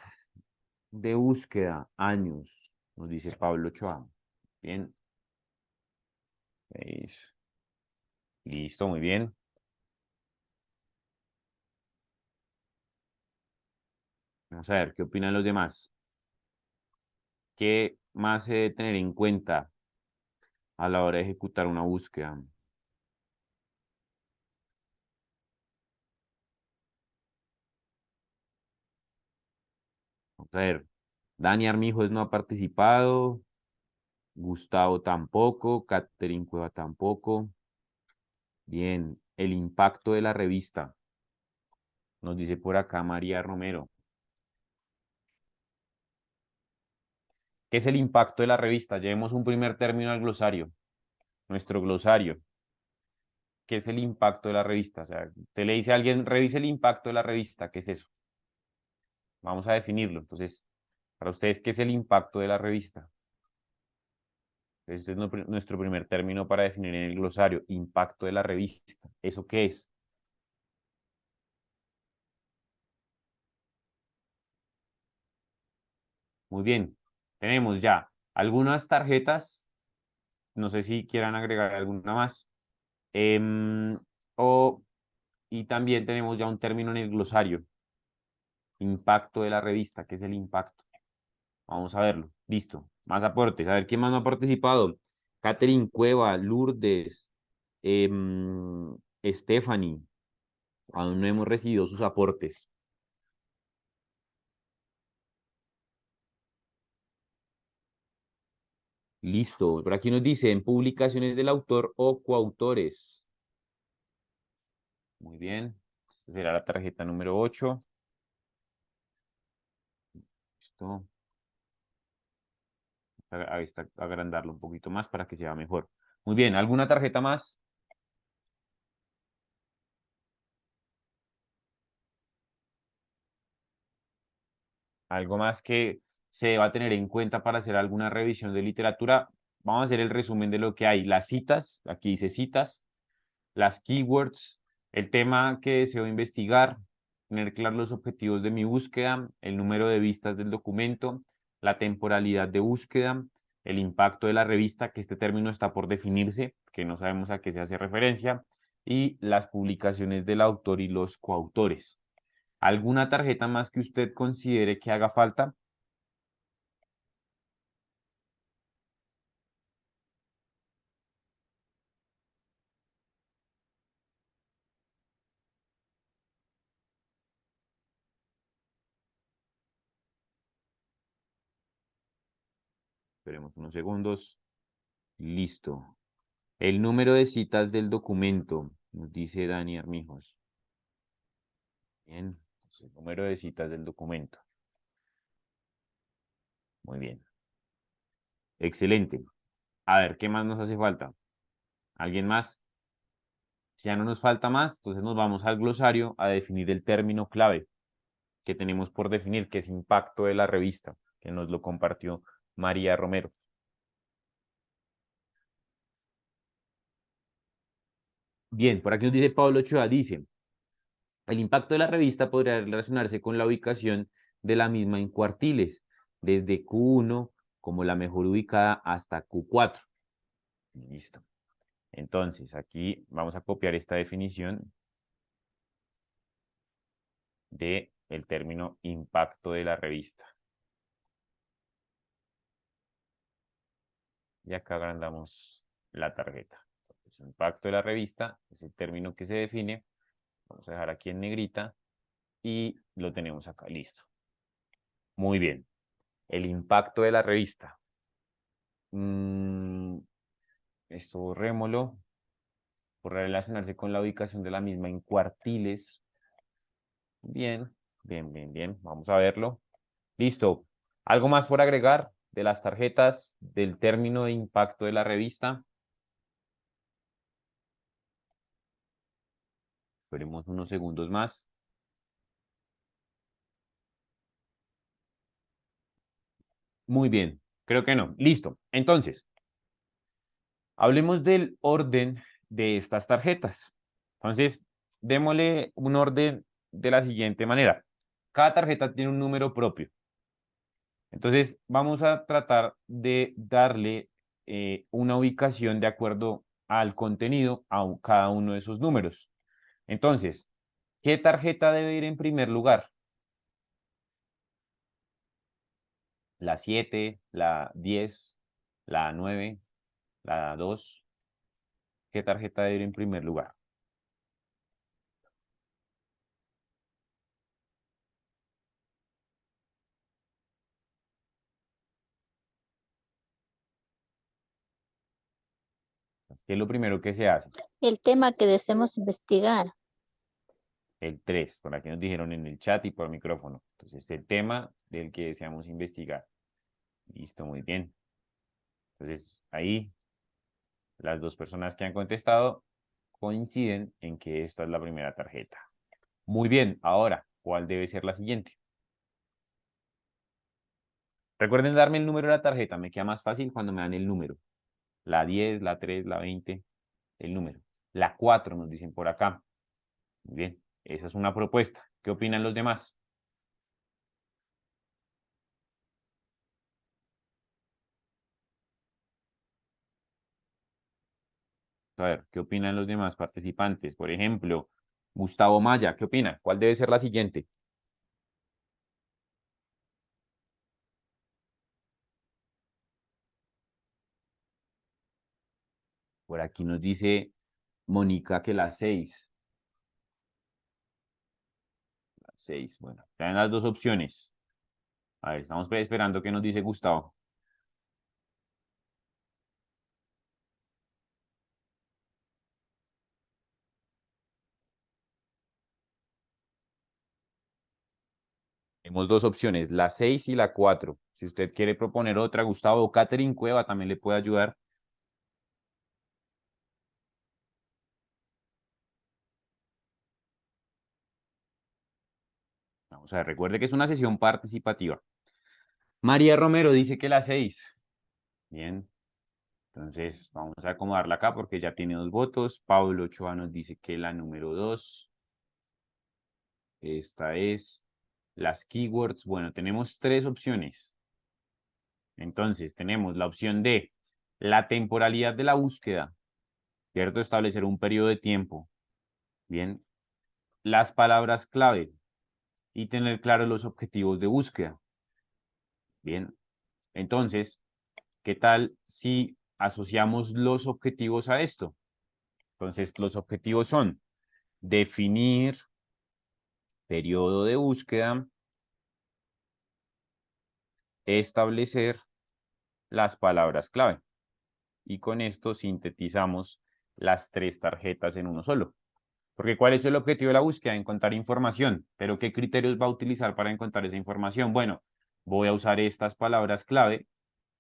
de búsqueda, años, nos dice Pablo Ochoa. Bien. 6. Listo, muy bien. Vamos a ver, ¿qué opinan los demás? ¿Qué más se debe tener en cuenta a la hora de ejecutar una búsqueda? Vamos a ver. Dani Armijos no ha participado. Gustavo tampoco. Catherine Cueva tampoco. Bien. El impacto de la revista. Nos dice por acá María Romero. ¿Qué es el impacto de la revista? Llevemos un primer término al glosario. Nuestro glosario. ¿Qué es el impacto de la revista? O sea, usted le dice a alguien, revise el impacto de la revista. ¿Qué es eso? Vamos a definirlo. Entonces, para ustedes, ¿qué es el impacto de la revista? Este es nuestro primer término para definir en el glosario. Impacto de la revista. ¿Eso qué es? Muy bien. Tenemos ya algunas tarjetas. No sé si quieran agregar alguna más. Em, o, y también tenemos ya un término en el glosario. Impacto de la revista. ¿Qué es el impacto? Vamos a verlo. Listo. Más aportes. A ver, ¿quién más no ha participado? Catherine Cueva, Lourdes, Stephanie. Aún no hemos recibido sus aportes. Listo. Por aquí nos dicen publicaciones del autor o coautores. Muy bien. Esta será la tarjeta número 8. Listo. Ahí está, agrandarlo un poquito más para que sea mejor. Muy bien. ¿Alguna tarjeta más? Algo más que se va a tener en cuenta para hacer alguna revisión de literatura. Vamos a hacer el resumen de lo que hay. Las citas, aquí dice citas, las keywords, el tema que deseo investigar, tener claros los objetivos de mi búsqueda, el número de vistas del documento, la temporalidad de búsqueda, el impacto de la revista, que este término está por definirse, que no sabemos a qué se hace referencia, y las publicaciones del autor y los coautores. ¿Alguna tarjeta más que usted considere que haga falta? Esperemos unos segundos. Listo. El número de citas del documento, nos dice Dani Armijos. Bien, entonces, el número de citas del documento. Muy bien. Excelente. A ver, ¿qué más nos hace falta? ¿Alguien más? Si ya no nos falta más, entonces nos vamos al glosario a definir el término clave. que tenemos por definir, que es impacto de la revista, que nos lo compartió María Romero. Bien, por aquí nos dice Pablo Ochoa, dice, el impacto de la revista podría relacionarse con la ubicación de la misma en cuartiles, desde Q1 como la mejor ubicada hasta Q4. Listo. Entonces, aquí vamos a copiar esta definición de el término impacto de la revista. Y acá agrandamos la tarjeta. Entonces, impacto de la revista es el término que se define. Vamos a dejar aquí en negrita y lo tenemos acá, listo. Muy bien. El impacto de la revista. Esto borrémoslo. Por relacionarse con la ubicación de la misma en cuartiles. Bien, bien, bien, bien. Vamos a verlo. Listo. ¿Algo más por agregar de las tarjetas del término de impacto de la revista? Esperemos unos segundos más. Muy bien. Creo que no. Listo. Entonces, hablemos del orden de estas tarjetas. Entonces, démosle un orden de la siguiente manera. Cada tarjeta tiene un número propio. Entonces, vamos a tratar de darle una ubicación de acuerdo al contenido a cada uno de esos números. Entonces, ¿qué tarjeta debe ir en primer lugar? La 7, la 10, la 9, la 2. ¿Qué tarjeta debe ir en primer lugar? ¿Qué es lo primero que se hace? El tema que deseamos investigar. El 3, por aquí nos dijeron en el chat y por micrófono. Entonces, el tema del que deseamos investigar. Listo, muy bien. Entonces, ahí las dos personas que han contestado coinciden en que esta es la primera tarjeta. Muy bien, ahora, ¿cuál debe ser la siguiente? Recuerden darme el número de la tarjeta, me queda más fácil cuando me dan el número. La 10, la 3, la 20, el número. La 4 nos dicen por acá. Muy bien, esa es una propuesta. ¿Qué opinan los demás? A ver, ¿qué opinan los demás participantes? Por ejemplo, Gustavo Maya, ¿qué opina? ¿Cuál debe ser la siguiente? Por aquí nos dice Mónica que la 6. La 6, bueno, están las dos opciones. A ver, estamos esperando qué nos dice Gustavo. Tenemos dos opciones, la 6 y la 4. Si usted quiere proponer otra, Gustavo o Catherine Cueva también le puede ayudar. Vamos a ver, recuerde que es una sesión participativa. María Romero dice que la 6. Bien, entonces vamos a acomodarla acá porque ya tiene dos votos. Pablo Ochoa nos dice que la número 2. Esta es las keywords. Bueno, tenemos tres opciones. Entonces, tenemos la opción de la temporalidad de la búsqueda, ¿cierto? Establecer un periodo de tiempo. Bien. Las palabras clave y tener claros los objetivos de búsqueda. Bien. Entonces, ¿qué tal si asociamos los objetivos a esto? Entonces, los objetivos son definir periodo de búsqueda, establecer las palabras clave. Y con esto sintetizamos las tres tarjetas en uno solo. Porque ¿cuál es el objetivo de la búsqueda? Encontrar información. Pero ¿qué criterios va a utilizar para encontrar esa información? Bueno, voy a usar estas palabras clave,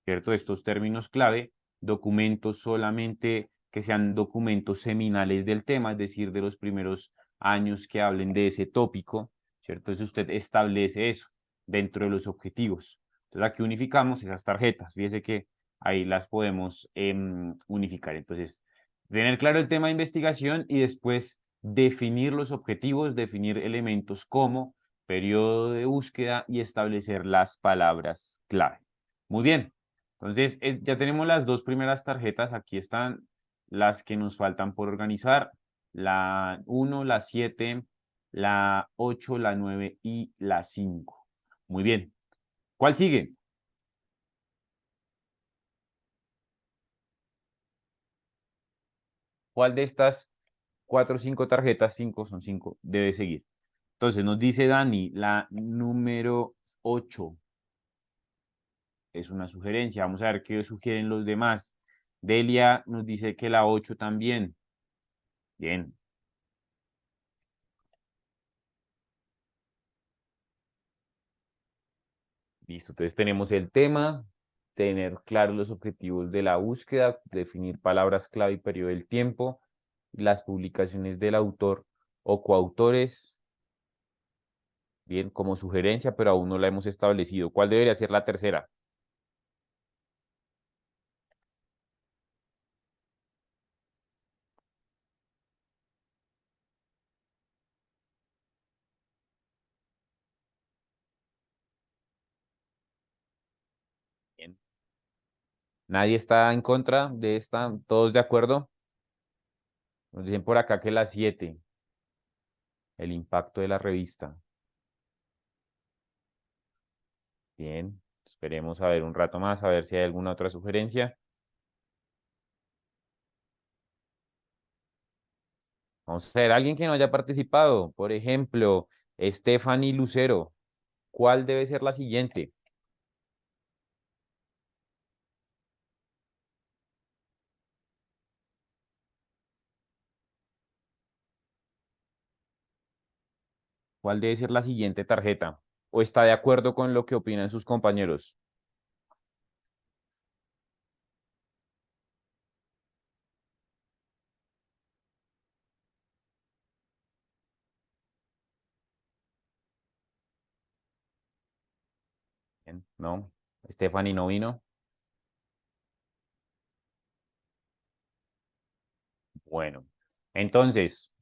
¿cierto? Estos términos clave, documentos solamente que sean documentos seminales del tema, es decir, de los primeros años que hablen de ese tópico, ¿cierto? Entonces usted establece eso dentro de los objetivos. Entonces aquí unificamos esas tarjetas. Fíjese que ahí las podemos unificar. Entonces, tener claro el tema de investigación y después definir los objetivos, definir elementos como periodo de búsqueda y establecer las palabras clave. Muy bien. Entonces, ya tenemos las dos primeras tarjetas. Aquí están las que nos faltan por organizar. La 1, la 7, la 8, la 9 y la 5. Muy bien. ¿Cuál sigue? ¿Cuál de estas 4 o 5 tarjetas, 5 son 5, debe seguir? Entonces nos dice Dani, la número 8 es una sugerencia. Vamos a ver qué sugieren los demás. Delia nos dice que la 8 también. Bien, listo. Entonces tenemos el tema, tener claros los objetivos de la búsqueda, definir palabras clave y periodo del tiempo, las publicaciones del autor o coautores, bien, como sugerencia, pero aún no la hemos establecido. ¿Cuál debería ser la tercera? Bien. ¿Nadie está en contra de esta? ¿Todos de acuerdo? Nos dicen por acá que la 7, el impacto de la revista. Bien, esperemos a ver un rato más, a ver si hay alguna otra sugerencia. Vamos a ver, alguien que no haya participado, por ejemplo, Stephanie Lucero. ¿Cuál debe ser la siguiente? ¿Cuál debe ser la siguiente tarjeta? ¿O está de acuerdo con lo que opinan sus compañeros? Bien, ¿no? Stephanie no vino. Bueno, entonces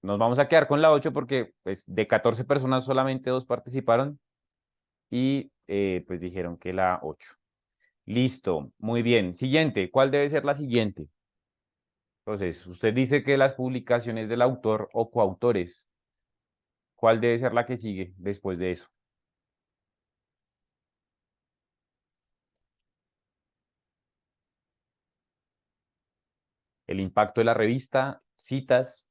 nos vamos a quedar con la 8 porque pues, de 14 personas solamente 2 participaron y pues dijeron que la 8. Listo, muy bien. Siguiente, ¿cuál debe ser la siguiente? Entonces, usted dice que las publicaciones del autor o coautores, ¿cuál debe ser la que sigue después de eso? El impacto de la revista, citas,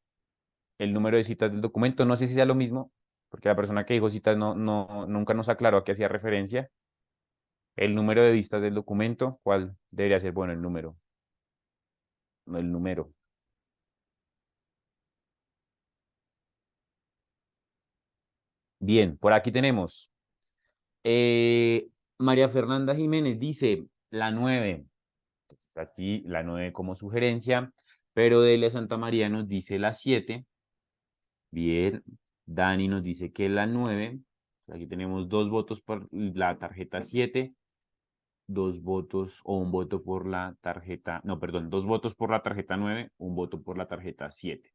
el número de citas del documento, no sé si sea lo mismo, porque la persona que dijo citas nunca nos aclaró a qué hacía referencia. El número de vistas del documento, ¿cuál debería ser? Bueno, el número, no el número. Bien, por aquí tenemos. María Fernanda Jiménez dice la 9. Entonces aquí la 9 como sugerencia, pero Delia Santa María nos dice la 7. Bien, Dani nos dice que la 9. Aquí tenemos 2 votos por la tarjeta 7, 2 votos o un voto por la tarjeta, no, perdón, 2 votos por la tarjeta 9, un voto por la tarjeta 7.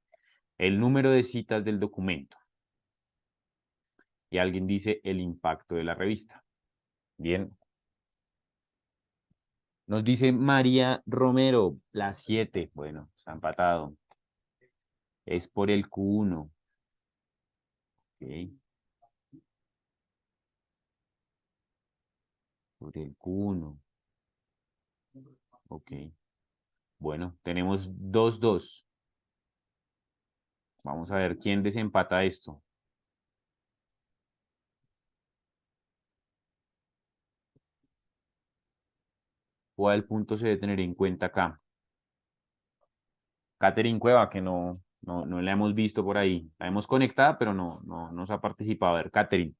El número de citas del documento. Y alguien dice el impacto de la revista. Bien. Nos dice María Romero, la 7. Bueno, está empatado. Es por el Q1. Ok, por el Q1. Ok. Bueno, tenemos 2-2. Vamos a ver quién desempata esto. ¿Cuál punto se debe tener en cuenta acá? Catherine Cueva, que no la hemos visto por ahí. La hemos conectada, pero no nos ha participado. A ver, Catherine,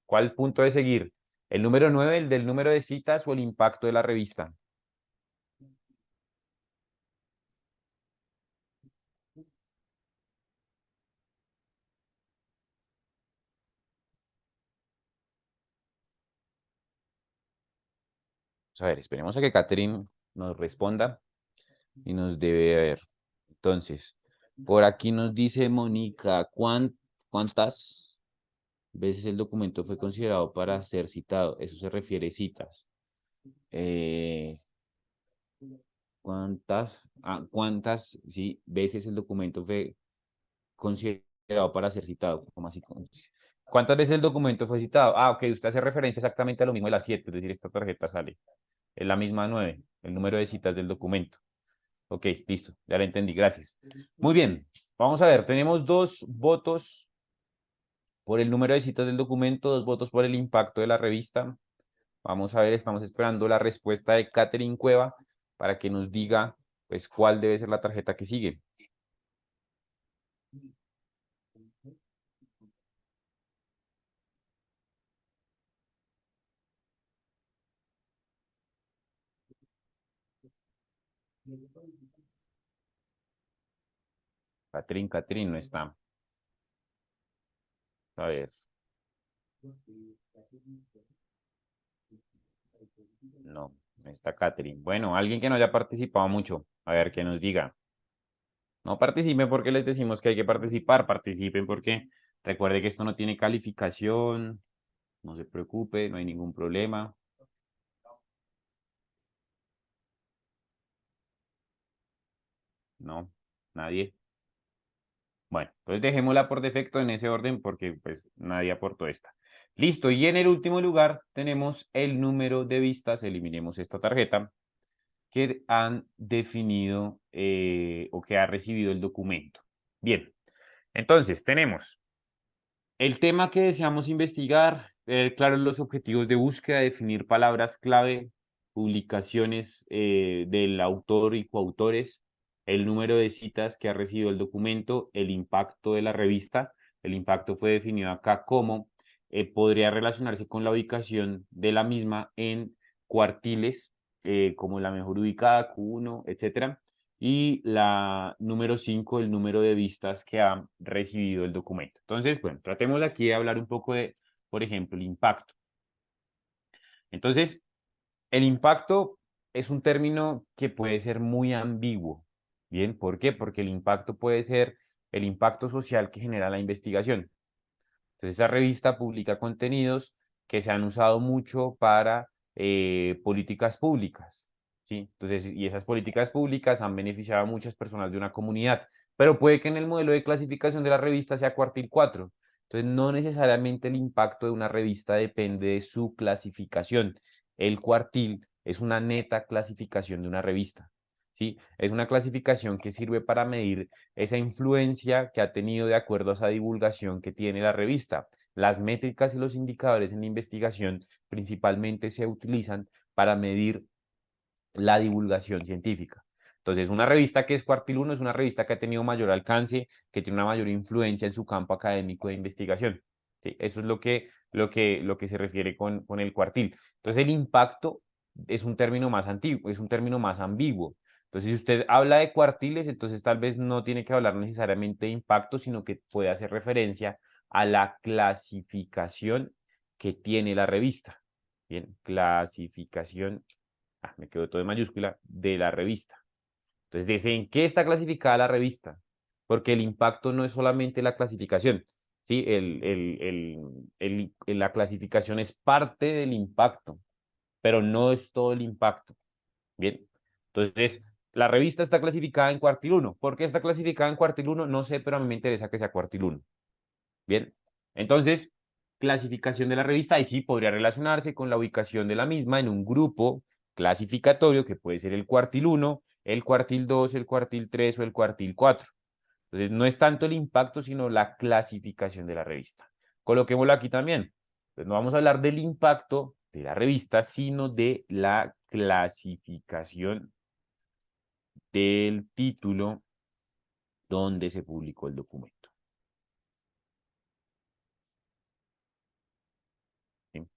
¿cuál punto de seguir? ¿El número 9, el del número de citas o el impacto de la revista? A ver, esperemos a que Catherine nos responda y nos debe ver. Entonces, por aquí nos dice Mónica, ¿cuántas veces el documento fue considerado para ser citado? Eso se refiere a citas. Eh, ¿cuántas sí, veces el documento fue considerado para ser citado? ¿Cómo así? ¿Cuántas veces el documento fue citado? Ah, ok, usted hace referencia exactamente a lo mismo de las 7, es decir, esta tarjeta sale. Es la misma 9, el número de citas del documento. Ok, listo, ya lo entendí, gracias. Muy bien, vamos a ver, tenemos 2 votos por el número de citas del documento, 2 votos por el impacto de la revista. Vamos a ver, estamos esperando la respuesta de Catherine Cueva para que nos diga, pues, cuál debe ser la tarjeta que sigue. Catherine no está. A ver, no está Catherine. Bueno, alguien que no haya participado mucho, a ver, que nos diga. No participen porque les decimos que hay que participar, participen porque recuerde que esto no tiene calificación, no se preocupe, no hay ningún problema. No, nadie. Bueno, entonces dejémosla por defecto en ese orden porque pues nadie aportó esta. Listo, y en el último lugar tenemos el número de vistas, eliminemos esta tarjeta, que han definido o que ha recibido el documento. Bien, entonces tenemos el tema que deseamos investigar, claros los objetivos de búsqueda, definir palabras clave, publicaciones del autor y coautores, el número de citas que ha recibido el documento, el impacto de la revista. El impacto fue definido acá como podría relacionarse con la ubicación de la misma en cuartiles, como la mejor ubicada, Q1, etcétera. Y la número 5, el número de vistas que ha recibido el documento. Entonces, bueno, tratemos aquí de hablar un poco de, por ejemplo, el impacto. Entonces, el impacto es un término que puede ser muy ambiguo. ¿Bien? ¿Por qué? Porque el impacto puede ser el impacto social que genera la investigación. Entonces, esa revista publica contenidos que se han usado mucho para políticas públicas, ¿sí? Entonces, y esas políticas públicas han beneficiado a muchas personas de una comunidad, pero puede que en el modelo de clasificación de la revista sea cuartil 4. Entonces, no necesariamente el impacto de una revista depende de su clasificación. El cuartil es una neta clasificación de una revista, ¿sí? Es una clasificación que sirve para medir esa influencia que ha tenido de acuerdo a esa divulgación que tiene la revista. Las métricas y los indicadores en la investigación principalmente se utilizan para medir la divulgación científica. Entonces, una revista que es cuartil 1 es una revista que ha tenido mayor alcance, que tiene una mayor influencia en su campo académico de investigación. ¿Sí? Eso es lo que se refiere con el cuartil. Entonces, el impacto es un término más antiguo, es un término más ambiguo. Entonces, si usted habla de cuartiles, entonces tal vez no tiene que hablar necesariamente de impacto, sino que puede hacer referencia a la clasificación que tiene la revista. Bien, clasificación, me quedó todo en mayúscula, de la revista. Entonces, dice, ¿en qué está clasificada la revista? Porque el impacto no es solamente la clasificación, ¿sí? La clasificación es parte del impacto, pero no es todo el impacto. Bien, entonces, la revista está clasificada en cuartil 1. ¿Por qué está clasificada en cuartil 1? No sé, pero a mí me interesa que sea cuartil 1. Bien, entonces, clasificación de la revista, y sí podría relacionarse con la ubicación de la misma en un grupo clasificatorio que puede ser el cuartil 1, el cuartil 2, el cuartil 3 o el cuartil 4. Entonces, no es tanto el impacto, sino la clasificación de la revista. Coloquémoslo aquí también. Entonces, no vamos a hablar del impacto de la revista, sino de la clasificación del título donde se publicó el documento. ¿Sí?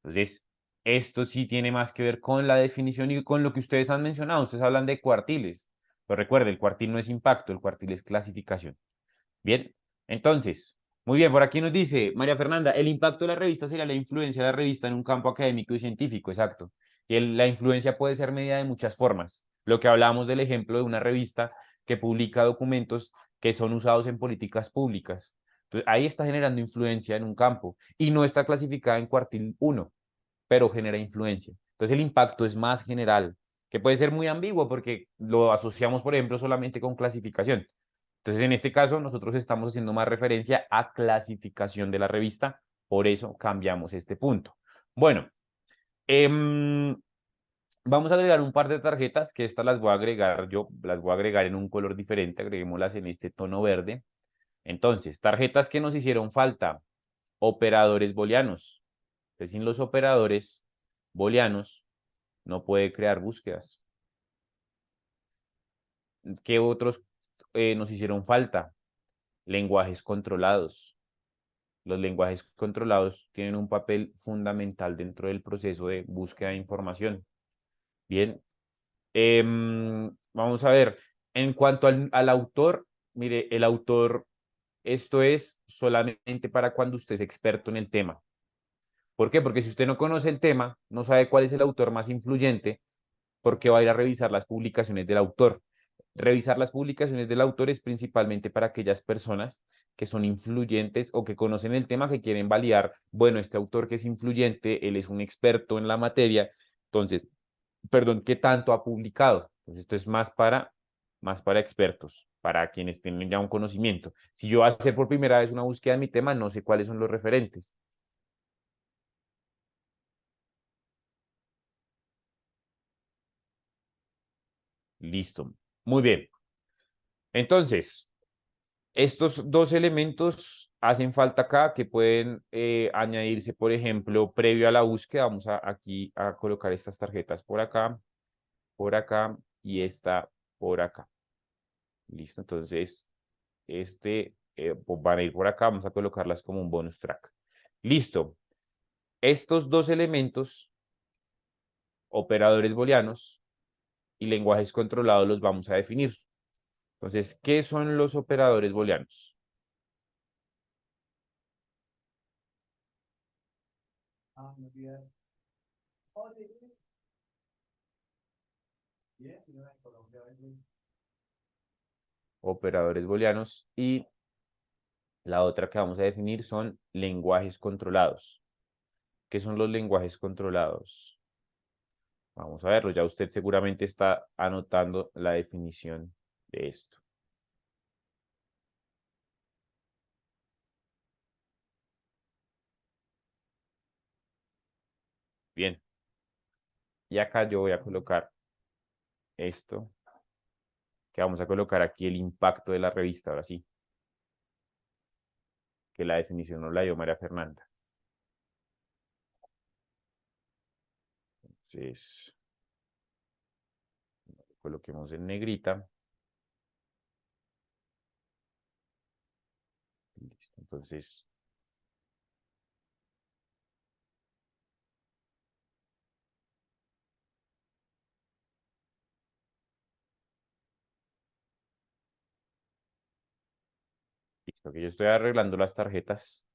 Entonces, esto sí tiene más que ver con la definición y con lo que ustedes han mencionado. Ustedes hablan de cuartiles, pero recuerde, el cuartil no es impacto, el cuartil es clasificación. Bien, entonces, muy bien, por aquí nos dice María Fernanda, el impacto de la revista sería la influencia de la revista en un campo académico y científico, exacto. Y la influencia puede ser medida de muchas formas. Lo que hablábamos del ejemplo de una revista que publica documentos que son usados en políticas públicas. Entonces, ahí está generando influencia en un campo y no está clasificada en cuartil uno, pero genera influencia. Entonces el impacto es más general, que puede ser muy ambiguo porque lo asociamos, por ejemplo, solamente con clasificación. Entonces, en este caso, nosotros estamos haciendo más referencia a clasificación de la revista, por eso cambiamos este punto. Bueno, vamos a agregar un par de tarjetas, que estas las voy a agregar yo, las voy a agregar en un color diferente, agreguémoslas en este tono verde. Entonces, tarjetas que nos hicieron falta, operadores booleanos. Entonces, sin los operadores booleanos, no puede crear búsquedas. ¿Qué otros nos hicieron falta? Lenguajes controlados. Los lenguajes controlados tienen un papel fundamental dentro del proceso de búsqueda de información. Bien, vamos a ver, en cuanto al autor, mire, el autor, esto es solamente para cuando usted es experto en el tema. ¿Por qué? Porque si usted no conoce el tema, no sabe cuál es el autor más influyente, ¿por qué va a ir a revisar las publicaciones del autor? Revisar las publicaciones del autor es principalmente para aquellas personas que son influyentes o que conocen el tema, que quieren validar, bueno, este autor que es influyente, él es un experto en la materia, entonces, perdón, ¿qué tanto ha publicado? Entonces, esto es más para expertos, para quienes tienen ya un conocimiento. Si yo voy a hacer por primera vez una búsqueda en mi tema, no sé cuáles son los referentes. Listo. Muy bien. Entonces, estos dos elementos hacen falta acá que pueden añadirse, por ejemplo, previo a la búsqueda. Vamos aquí a colocar estas tarjetas por acá y esta por acá. Listo, entonces pues van a ir por acá. Vamos a colocarlas como un bonus track. Listo. Estos dos elementos, operadores booleanos y lenguajes controlados, los vamos a definir. Entonces, ¿qué son los operadores booleanos? Operadores booleanos y la otra que vamos a definir son lenguajes controlados. ¿Qué son los lenguajes controlados? Vamos a verlo, ya usted seguramente está anotando la definición de esto. Bien, y acá yo voy a colocar esto, que vamos a colocar aquí el impacto de la revista, ahora sí, que la definición nos la dio María Fernanda. Entonces, coloquemos en negrita. Listo, entonces, listo, que yo estoy arreglando las tarjetas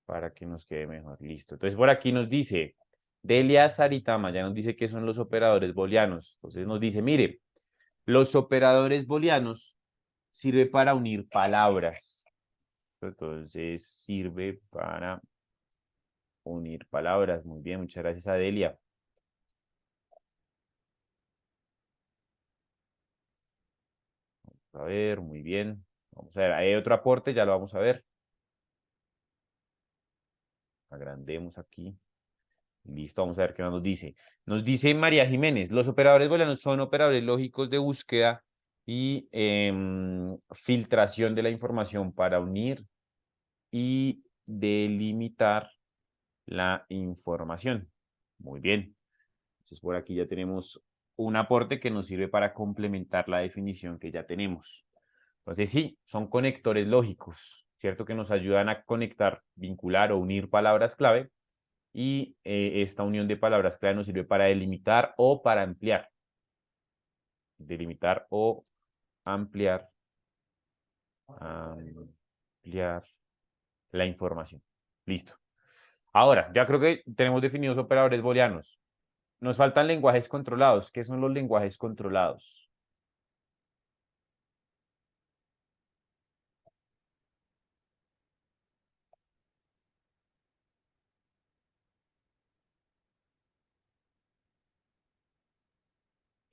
para que nos quede mejor. Listo. Entonces, por aquí nos dice, Delia Saritama, ya nos dice que son los operadores booleanos. Entonces nos dice, mire, los operadores booleanos sirve para unir palabras. Entonces, sirve para unir palabras. Muy bien, muchas gracias, Adelia. A ver, muy bien. Vamos a ver, hay otro aporte, ya lo vamos a ver. Agrandemos aquí. Listo, vamos a ver qué más nos dice. Nos dice María Jiménez, los operadores booleanos son operadores lógicos de búsqueda y filtración de la información para unir y delimitar la información. Muy bien. Entonces por aquí ya tenemos un aporte que nos sirve para complementar la definición que ya tenemos. Entonces sí, son conectores lógicos, ¿cierto? Que nos ayudan a conectar, vincular o unir palabras clave y esta unión de palabras clave nos sirve para delimitar o para ampliar. Delimitar o ampliar, ampliar la información. Listo. Ahora, ya creo que tenemos definidos operadores booleanos. nos faltan lenguajes controlados. ¿Qué son los lenguajes controlados?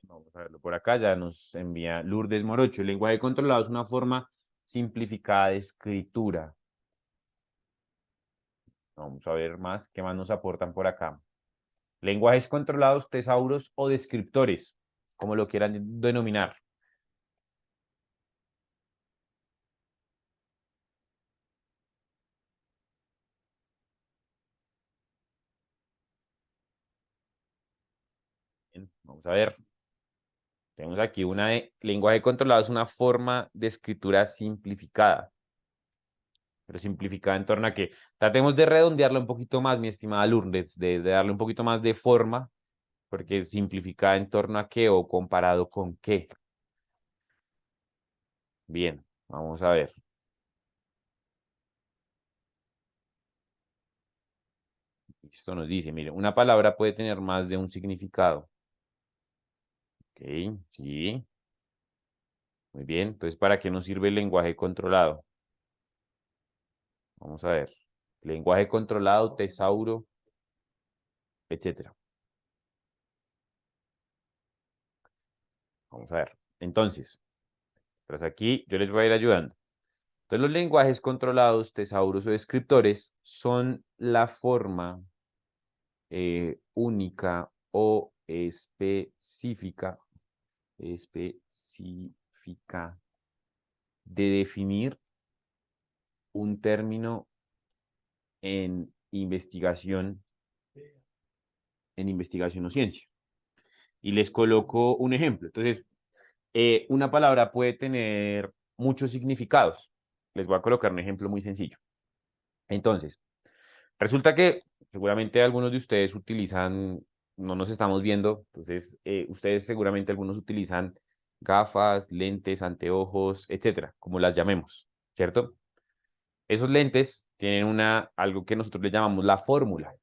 Vamos a verlo por acá, ya nos envía Lourdes Morocho. El lenguaje controlado es una forma simplificada de escritura. Vamos a ver más, qué más nos aportan por acá. Lenguajes controlados, tesauros o descriptores, como lo quieran denominar. Bien, vamos a ver. Tenemos aquí una de lenguaje controlado, es una forma de escritura simplificada. Pero simplificada en torno a que tratemos de redondearla un poquito más, mi estimada Lourdes, de darle un poquito más de forma, porque simplificada en torno a qué o comparado con qué. Bien, vamos a ver. Esto nos dice, mire, una palabra puede tener más de un significado. Ok, sí, muy bien. Entonces, ¿para qué nos sirve el lenguaje controlado? Vamos a ver. Lenguaje controlado, tesauro, etcétera. Vamos a ver. Entonces, pues aquí yo les voy a ir ayudando. Entonces, los lenguajes controlados, tesauros o descriptores son la forma única o específica de definir un término en investigación o ciencia. Y les coloco un ejemplo. Entonces, una palabra puede tener muchos significados. Les voy a colocar un ejemplo muy sencillo. Entonces, resulta que seguramente algunos de ustedes utilizan, no nos estamos viendo, entonces ustedes seguramente algunos utilizan gafas, lentes, anteojos, etcétera, como las llamemos, ¿cierto? Esos lentes tienen algo que nosotros le llamamos la fórmula,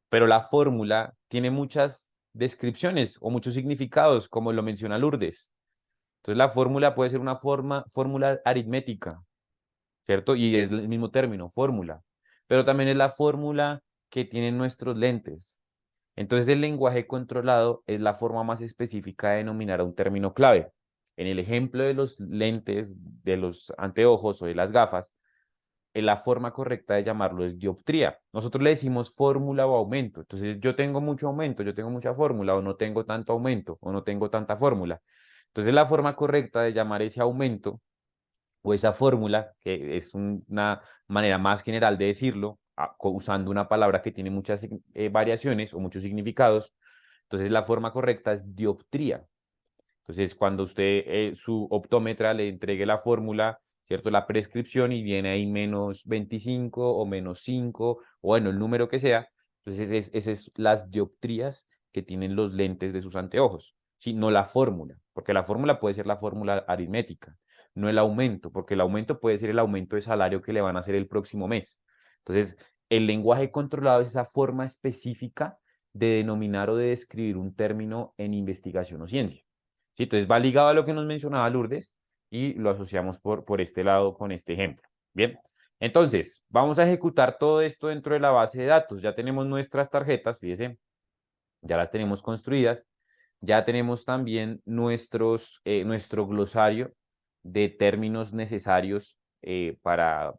pero la fórmula tiene muchas descripciones o muchos significados, como lo menciona Lourdes. Entonces la fórmula puede ser una fórmula aritmética, ¿cierto? Y es el mismo término, fórmula. Pero también es la fórmula que tienen nuestros lentes. Entonces el lenguaje controlado es la forma más específica de denominar a un término clave. En el ejemplo de los lentes, de los anteojos o de las gafas, la forma correcta de llamarlo es dioptría. Nosotros le decimos fórmula o aumento. Entonces yo tengo mucho aumento, yo tengo mucha fórmula o no tengo tanto aumento o no tengo tanta fórmula. Entonces la forma correcta de llamar ese aumento o esa fórmula, que es una manera más general de decirlo, usando una palabra que tiene muchas variaciones o muchos significados, entonces la forma correcta es dioptría. Entonces, cuando usted, su optómetra le entregue la fórmula, ¿cierto? La prescripción y viene ahí menos 25 o menos 5, o bueno, el número que sea, entonces esas es las dioptrías que tienen los lentes de sus anteojos, ¿sí? No la fórmula, porque la fórmula puede ser la fórmula aritmética, no el aumento, porque el aumento puede ser el aumento de salario que le van a hacer el próximo mes. Entonces, el lenguaje controlado es esa forma específica de denominar o de describir un término en investigación o ciencia. Sí, entonces va ligado a lo que nos mencionaba Lourdes y lo asociamos por este lado con este ejemplo. Bien, entonces vamos a ejecutar todo esto dentro de la base de datos. Ya tenemos nuestras tarjetas, fíjense, ya las tenemos construidas. Ya tenemos también nuestro glosario de términos necesarios para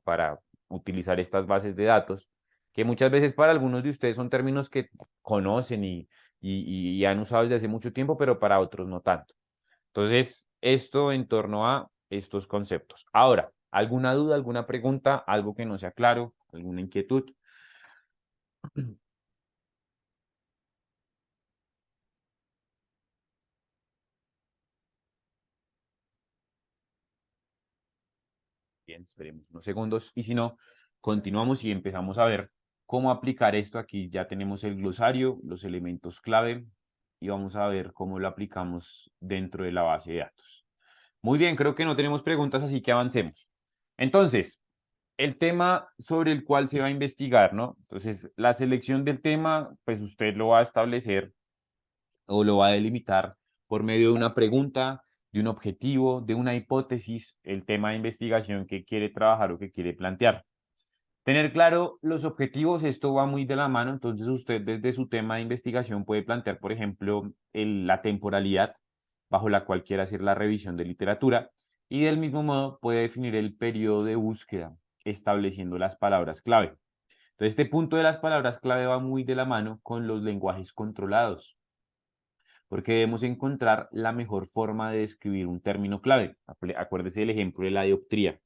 utilizar estas bases de datos, que muchas veces para algunos de ustedes son términos que conocen y han usado desde hace mucho tiempo, pero para otros no tanto. Entonces, esto en torno a estos conceptos. Ahora, ¿alguna duda, alguna pregunta, algo que no sea claro, alguna inquietud? Bien, esperemos unos segundos y si no, continuamos y empezamos a ver cómo aplicar esto. Aquí ya tenemos el glosario, los elementos clave y vamos a ver cómo lo aplicamos dentro de la base de datos. Muy bien, creo que no tenemos preguntas, así que avancemos. Entonces, el tema sobre el cual se va a investigar, ¿no? Entonces, la selección del tema, pues usted lo va a establecer o lo va a delimitar por medio de una pregunta, de un objetivo, de una hipótesis, el tema de investigación que quiere trabajar o que quiere plantear. Tener claro los objetivos, esto va muy de la mano, entonces usted desde su tema de investigación puede plantear, por ejemplo, la temporalidad bajo la cual quiere hacer la revisión de literatura y del mismo modo puede definir el periodo de búsqueda estableciendo las palabras clave. Entonces, este punto de las palabras clave va muy de la mano con los lenguajes controlados, porque debemos encontrar la mejor forma de describir un término clave. Acuérdese del ejemplo de la dioptría.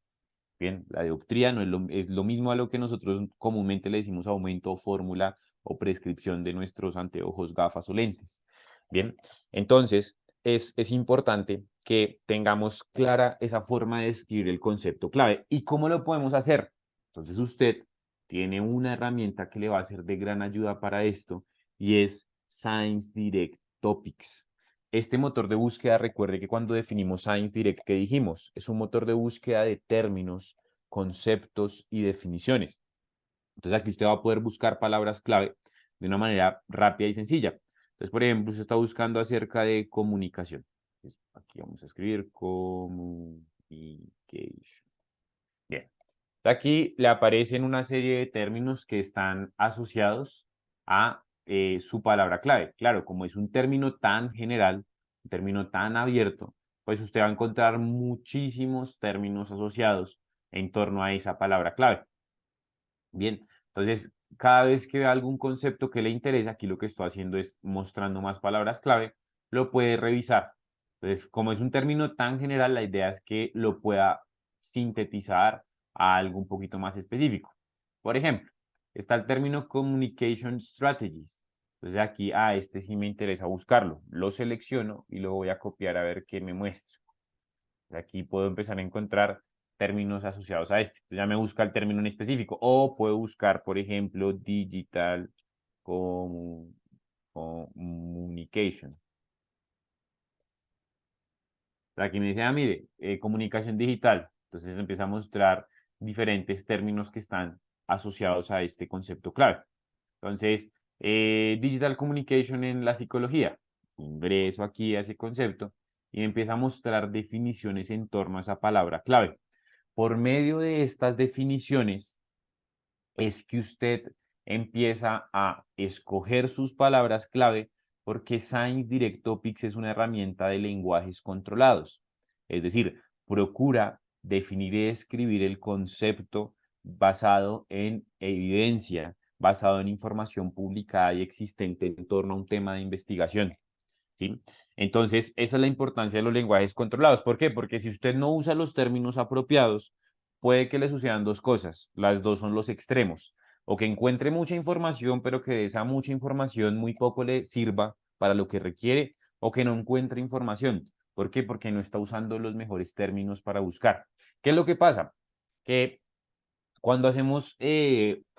Bien, la dioptría no es lo mismo a lo que nosotros comúnmente le decimos aumento, fórmula o prescripción de nuestros anteojos, gafas o lentes. Bien, entonces es importante que tengamos clara esa forma de describir el concepto clave. ¿Y cómo lo podemos hacer? Entonces usted tiene una herramienta que le va a ser de gran ayuda para esto y es Science Direct Topics. Este motor de búsqueda, recuerde que cuando definimos Science Direct, ¿qué dijimos? Es un motor de búsqueda de términos, conceptos y definiciones. Entonces aquí usted va a poder buscar palabras clave de una manera rápida y sencilla. Entonces, por ejemplo, usted está buscando acerca de comunicación. Entonces, aquí vamos a escribir communication. Bien. Aquí le aparecen una serie de términos que están asociados a su palabra clave. Claro, como es un término tan general, un término tan abierto, pues usted va a encontrar muchísimos términos asociados en torno a esa palabra clave. Bien, entonces cada vez que vea algún concepto que le interesa, aquí lo que estoy haciendo es mostrando más palabras clave, lo puede revisar. Entonces, como es un término tan general, la idea es que lo pueda sintetizar a algo un poquito más específico. Por ejemplo, está el término Communication Strategies. Entonces aquí, este sí me interesa buscarlo. Lo selecciono y lo voy a copiar a ver qué me muestra. Aquí puedo empezar a encontrar términos asociados a este. Entonces ya me busca el término en específico. O puedo buscar, por ejemplo, digital communication. Aquí me dice, mire, comunicación digital. Entonces empieza a mostrar diferentes términos que están asociados a este concepto clave. Entonces, digital communication en la psicología. Ingreso aquí a ese concepto y me empieza a mostrar definiciones en torno a esa palabra clave. Por medio de estas definiciones es que usted empieza a escoger sus palabras clave porque Science Direct Topics es una herramienta de lenguajes controlados. Es decir, procura definir y escribir el concepto basado en evidencia, basado en información publicada y existente en torno a un tema de investigación. ¿Sí? Entonces, esa es la importancia de los lenguajes controlados. ¿Por qué? Porque si usted no usa los términos apropiados, puede que le sucedan dos cosas. Las dos son los extremos. O que encuentre mucha información, pero que de esa mucha información muy poco le sirva para lo que requiere, o que no encuentre información. ¿Por qué? Porque no está usando los mejores términos para buscar. ¿Qué es lo que pasa? Que cuando hacemos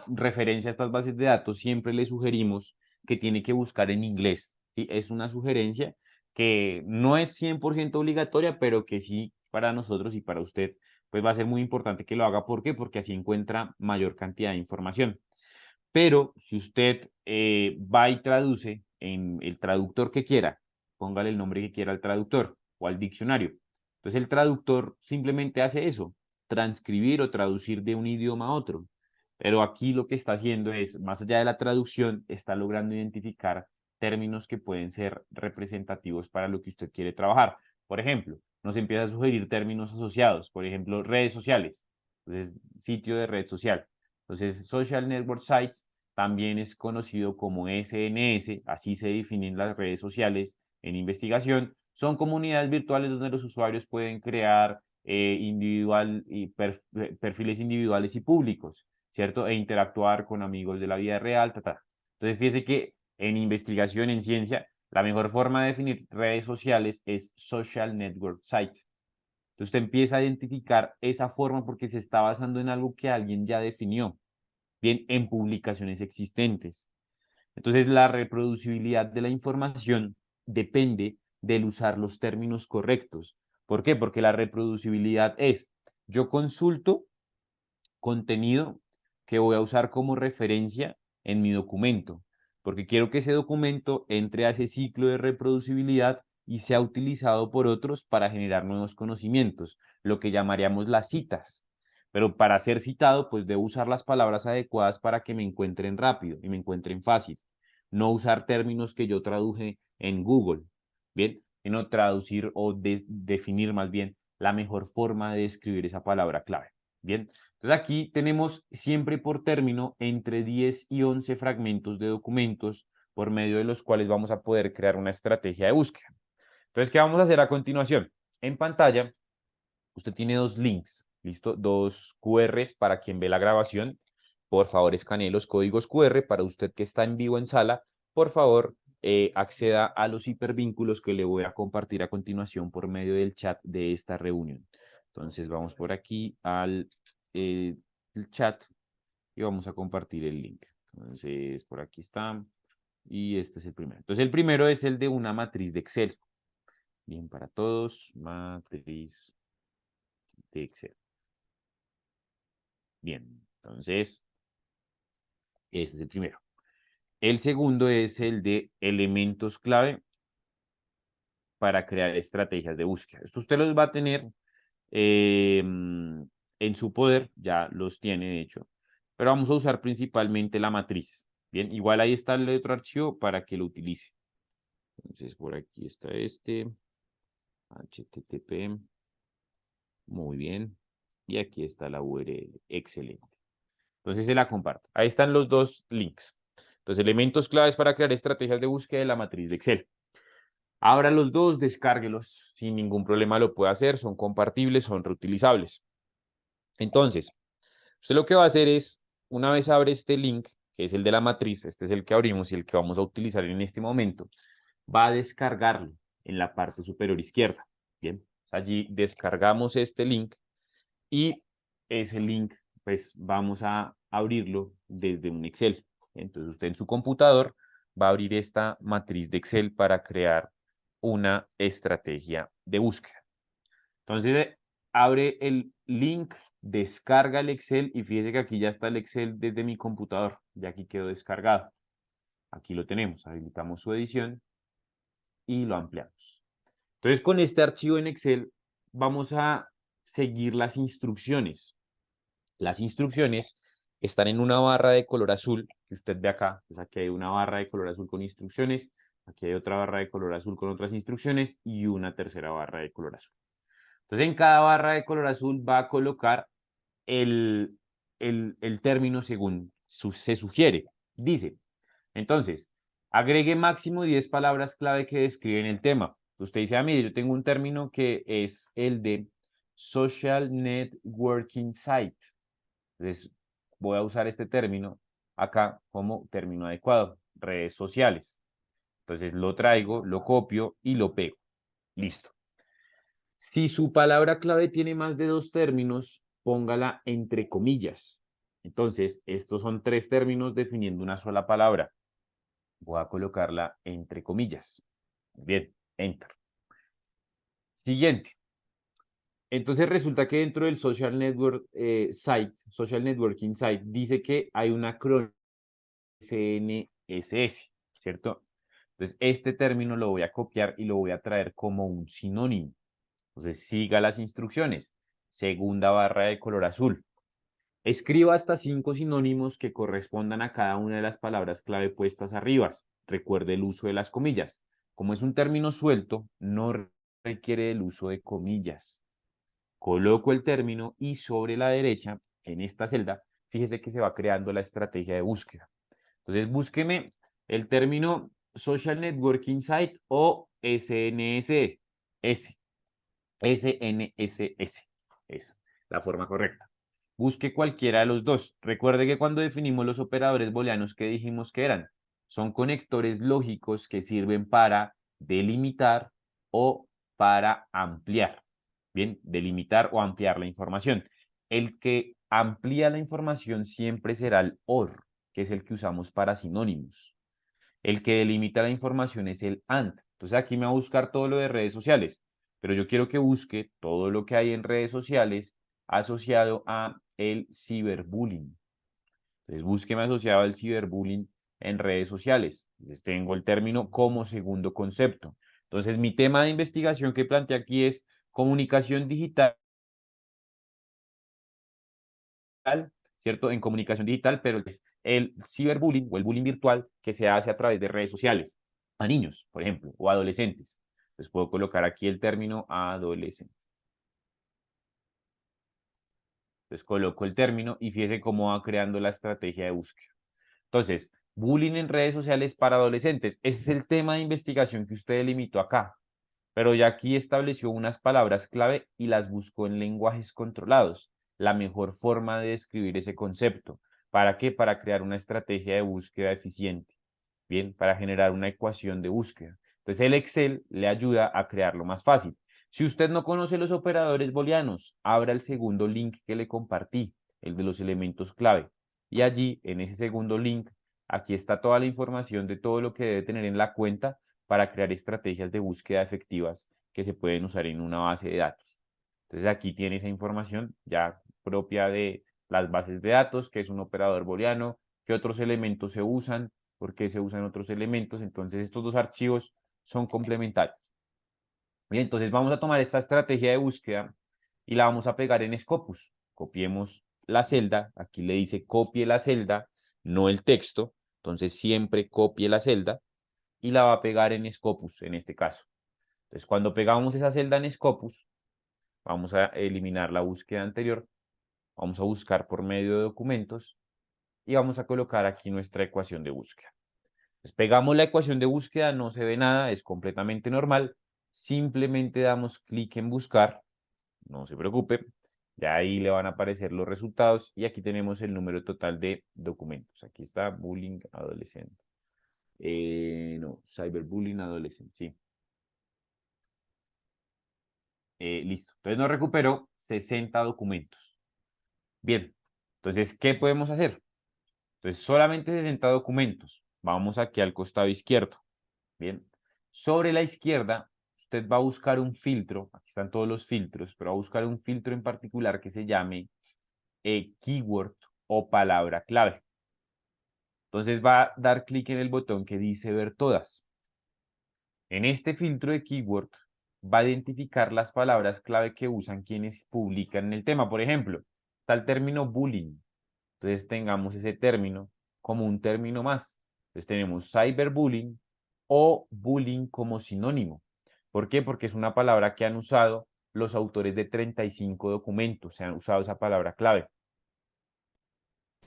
referencia a estas bases de datos, siempre le sugerimos que tiene que buscar en inglés. ¿Sí? Es una sugerencia que no es 100% obligatoria, pero que sí para nosotros y para usted, pues va a ser muy importante que lo haga. ¿Por qué? Porque así encuentra mayor cantidad de información. Pero si usted va y traduce en el traductor que quiera, póngale el nombre que quiera al traductor o al diccionario. Entonces el traductor simplemente hace eso, transcribir o traducir de un idioma a otro. Pero aquí lo que está haciendo es, más allá de la traducción, está logrando identificar términos que pueden ser representativos para lo que usted quiere trabajar. Por ejemplo, nos empieza a sugerir términos asociados, por ejemplo, redes sociales. Entonces, sitio de red social. Entonces, Social Network Sites también es conocido como SNS, así se definen las redes sociales en investigación. Son comunidades virtuales donde los usuarios pueden crear perfiles individuales y públicos, ¿cierto? E interactuar con amigos de la vida real, Entonces, fíjese que en investigación, en ciencia, la mejor forma de definir redes sociales es Social Network Site. Entonces, usted empieza a identificar esa forma porque se está basando en algo que alguien ya definió bien en publicaciones existentes. Entonces, la reproducibilidad de la información depende del usar los términos correctos. ¿Por qué? Porque la reproducibilidad es, yo consulto contenido que voy a usar como referencia en mi documento, porque quiero que ese documento entre a ese ciclo de reproducibilidad y sea utilizado por otros para generar nuevos conocimientos, lo que llamaríamos las citas. Pero para ser citado, pues debo usar las palabras adecuadas para que me encuentren rápido y me encuentren fácil. No usar términos que yo traduje en Google, ¿bien? Sino traducir o definir más bien la mejor forma de escribir esa palabra clave, ¿bien? Entonces aquí tenemos siempre por término entre 10 y 11 fragmentos de documentos por medio de los cuales vamos a poder crear una estrategia de búsqueda. Entonces, ¿qué vamos a hacer a continuación? En pantalla, usted tiene dos links, ¿listo? Dos QRs para quien ve la grabación. Por favor, escanee los códigos QR. Para usted que está en vivo en sala, por favor, acceda a los hipervínculos que le voy a compartir a continuación por medio del chat de esta reunión. Entonces, vamos por aquí al el chat y vamos a compartir el link. Entonces, por aquí está. Y este es el primero. Entonces, el primero es el de una matriz de Excel. Bien, para todos, matriz de Excel. Bien, entonces, este es el primero. El segundo es el de elementos clave para crear estrategias de búsqueda. Esto usted los va a tener en su poder, ya los tiene de hecho, pero vamos a usar principalmente la matriz. Bien, igual ahí está el otro archivo para que lo utilice. Entonces, por aquí está este, HTTP, muy bien, y aquí está la URL, excelente. Entonces se la comparto. Ahí están los dos links. Entonces, elementos claves para crear estrategias de búsqueda de la matriz de Excel. Abra los dos, descárguelos, sin ningún problema lo puede hacer, son compartibles, son reutilizables. Entonces, usted lo que va a hacer es, una vez abre este link, que es el de la matriz, este es el que abrimos y el que vamos a utilizar en este momento, va a descargarlo en la parte superior izquierda. Bien, allí descargamos este link y ese link, pues vamos a abrirlo desde un Excel. Entonces usted en su computador va a abrir esta matriz de Excel para crear una estrategia de búsqueda. Entonces abre el link, descarga el Excel y fíjese que aquí ya está el Excel desde mi computador. Ya aquí quedó descargado. Aquí lo tenemos. Habilitamos su edición y lo ampliamos. Entonces con este archivo en Excel vamos a seguir las instrucciones. Las instrucciones están en una barra de color azul que usted ve acá. Pues aquí hay una barra de color azul con instrucciones, aquí hay otra barra de color azul con otras instrucciones y una tercera barra de color azul. Entonces en cada barra de color azul va a colocar el, el término según se sugiere. Dice, entonces, agregue máximo 10 palabras clave que describen el tema. Usted dice, mire, yo tengo un término que es el de Social Networking Site. Entonces, voy a usar este término acá como término adecuado, redes sociales. Entonces, lo traigo, lo copio y lo pego. Listo. Si su palabra clave tiene más de dos términos, póngala entre comillas. Entonces, estos son tres términos definiendo una sola palabra. Voy a colocarla entre comillas. Bien, enter. Siguiente. Entonces resulta que dentro del Social Network Site, Social Networking Site, dice que hay una acrónimo CNSS, ¿cierto? Entonces este término lo voy a copiar y lo voy a traer como un sinónimo. Entonces siga las instrucciones. Segunda barra de color azul. Escriba hasta 5 sinónimos que correspondan a cada una de las palabras clave puestas arriba. Recuerde el uso de las comillas. Como es un término suelto, no requiere el uso de comillas. Coloco el término y sobre la derecha, en esta celda, fíjese que se va creando la estrategia de búsqueda. Entonces, búsqueme el término Social Networking Site o SNS. SNSS. Es la forma correcta. Busque cualquiera de los dos. Recuerde que cuando definimos los operadores booleanos, ¿qué dijimos que eran? Son conectores lógicos que sirven para delimitar o para ampliar. Bien, delimitar o ampliar la información. El que amplía la información siempre será el OR, que es el que usamos para sinónimos. El que delimita la información es el AND. Entonces aquí me va a buscar todo lo de redes sociales, pero yo quiero que busque todo lo que hay en redes sociales asociado a el ciberbullying. Entonces búsqueme asociado al ciberbullying en redes sociales. Entonces tengo el término como segundo concepto. Entonces mi tema de investigación que planteé aquí es comunicación digital, ¿cierto? En comunicación digital, pero es el ciberbullying o el bullying virtual que se hace a través de redes sociales a niños, por ejemplo, o adolescentes. Entonces puedo colocar aquí el término adolescentes. Entonces coloco el término y fíjese cómo va creando la estrategia de búsqueda. Entonces, bullying en redes sociales para adolescentes. Ese es el tema de investigación que usted delimitó acá. Pero ya aquí estableció unas palabras clave y las buscó en lenguajes controlados. La mejor forma de describir ese concepto. ¿Para qué? Para crear una estrategia de búsqueda eficiente. Bien, para generar una ecuación de búsqueda. Entonces el Excel le ayuda a crearlo más fácil. Si usted no conoce los operadores booleanos, abra el segundo link que le compartí, el de los elementos clave. Y allí, en ese segundo link, aquí está toda la información de todo lo que debe tener en la cuenta para crear estrategias de búsqueda efectivas que se pueden usar en una base de datos. Entonces aquí tiene esa información ya propia de las bases de datos, que es un operador booleano, qué otros elementos se usan, por qué se usan otros elementos. Entonces estos dos archivos son complementarios. Bien, entonces vamos a tomar esta estrategia de búsqueda y la vamos a pegar en Scopus. Copiemos la celda, aquí le dice copie la celda, no el texto, entonces siempre copie la celda y la va a pegar en Scopus en este caso. Entonces cuando pegamos esa celda en Scopus, vamos a eliminar la búsqueda anterior, vamos a buscar por medio de documentos y vamos a colocar aquí nuestra ecuación de búsqueda. Entonces, pegamos la ecuación de búsqueda, no se ve nada, es completamente normal. Simplemente damos clic en buscar, no se preocupe, ya ahí le van a aparecer los resultados y aquí tenemos el número total de documentos. Aquí está bullying adolescente. No, cyberbullying adolescente, sí. Listo. Entonces nos recuperó 60 documentos. Bien, entonces, ¿qué podemos hacer? Entonces, solamente 60 documentos. Vamos aquí al costado izquierdo. Bien, sobre la izquierda, usted va a buscar un filtro. Aquí están todos los filtros, pero va a buscar un filtro en particular que se llame keyword o palabra clave. Entonces va a dar clic en el botón que dice ver todas. En este filtro de keyword va a identificar las palabras clave que usan quienes publican el tema. Por ejemplo, está el término bullying. Entonces tengamos ese término como un término más. Entonces tenemos cyberbullying o bullying como sinónimo. ¿Por qué? Porque es una palabra que han usado los autores de 35 documentos, se han usado esa palabra clave.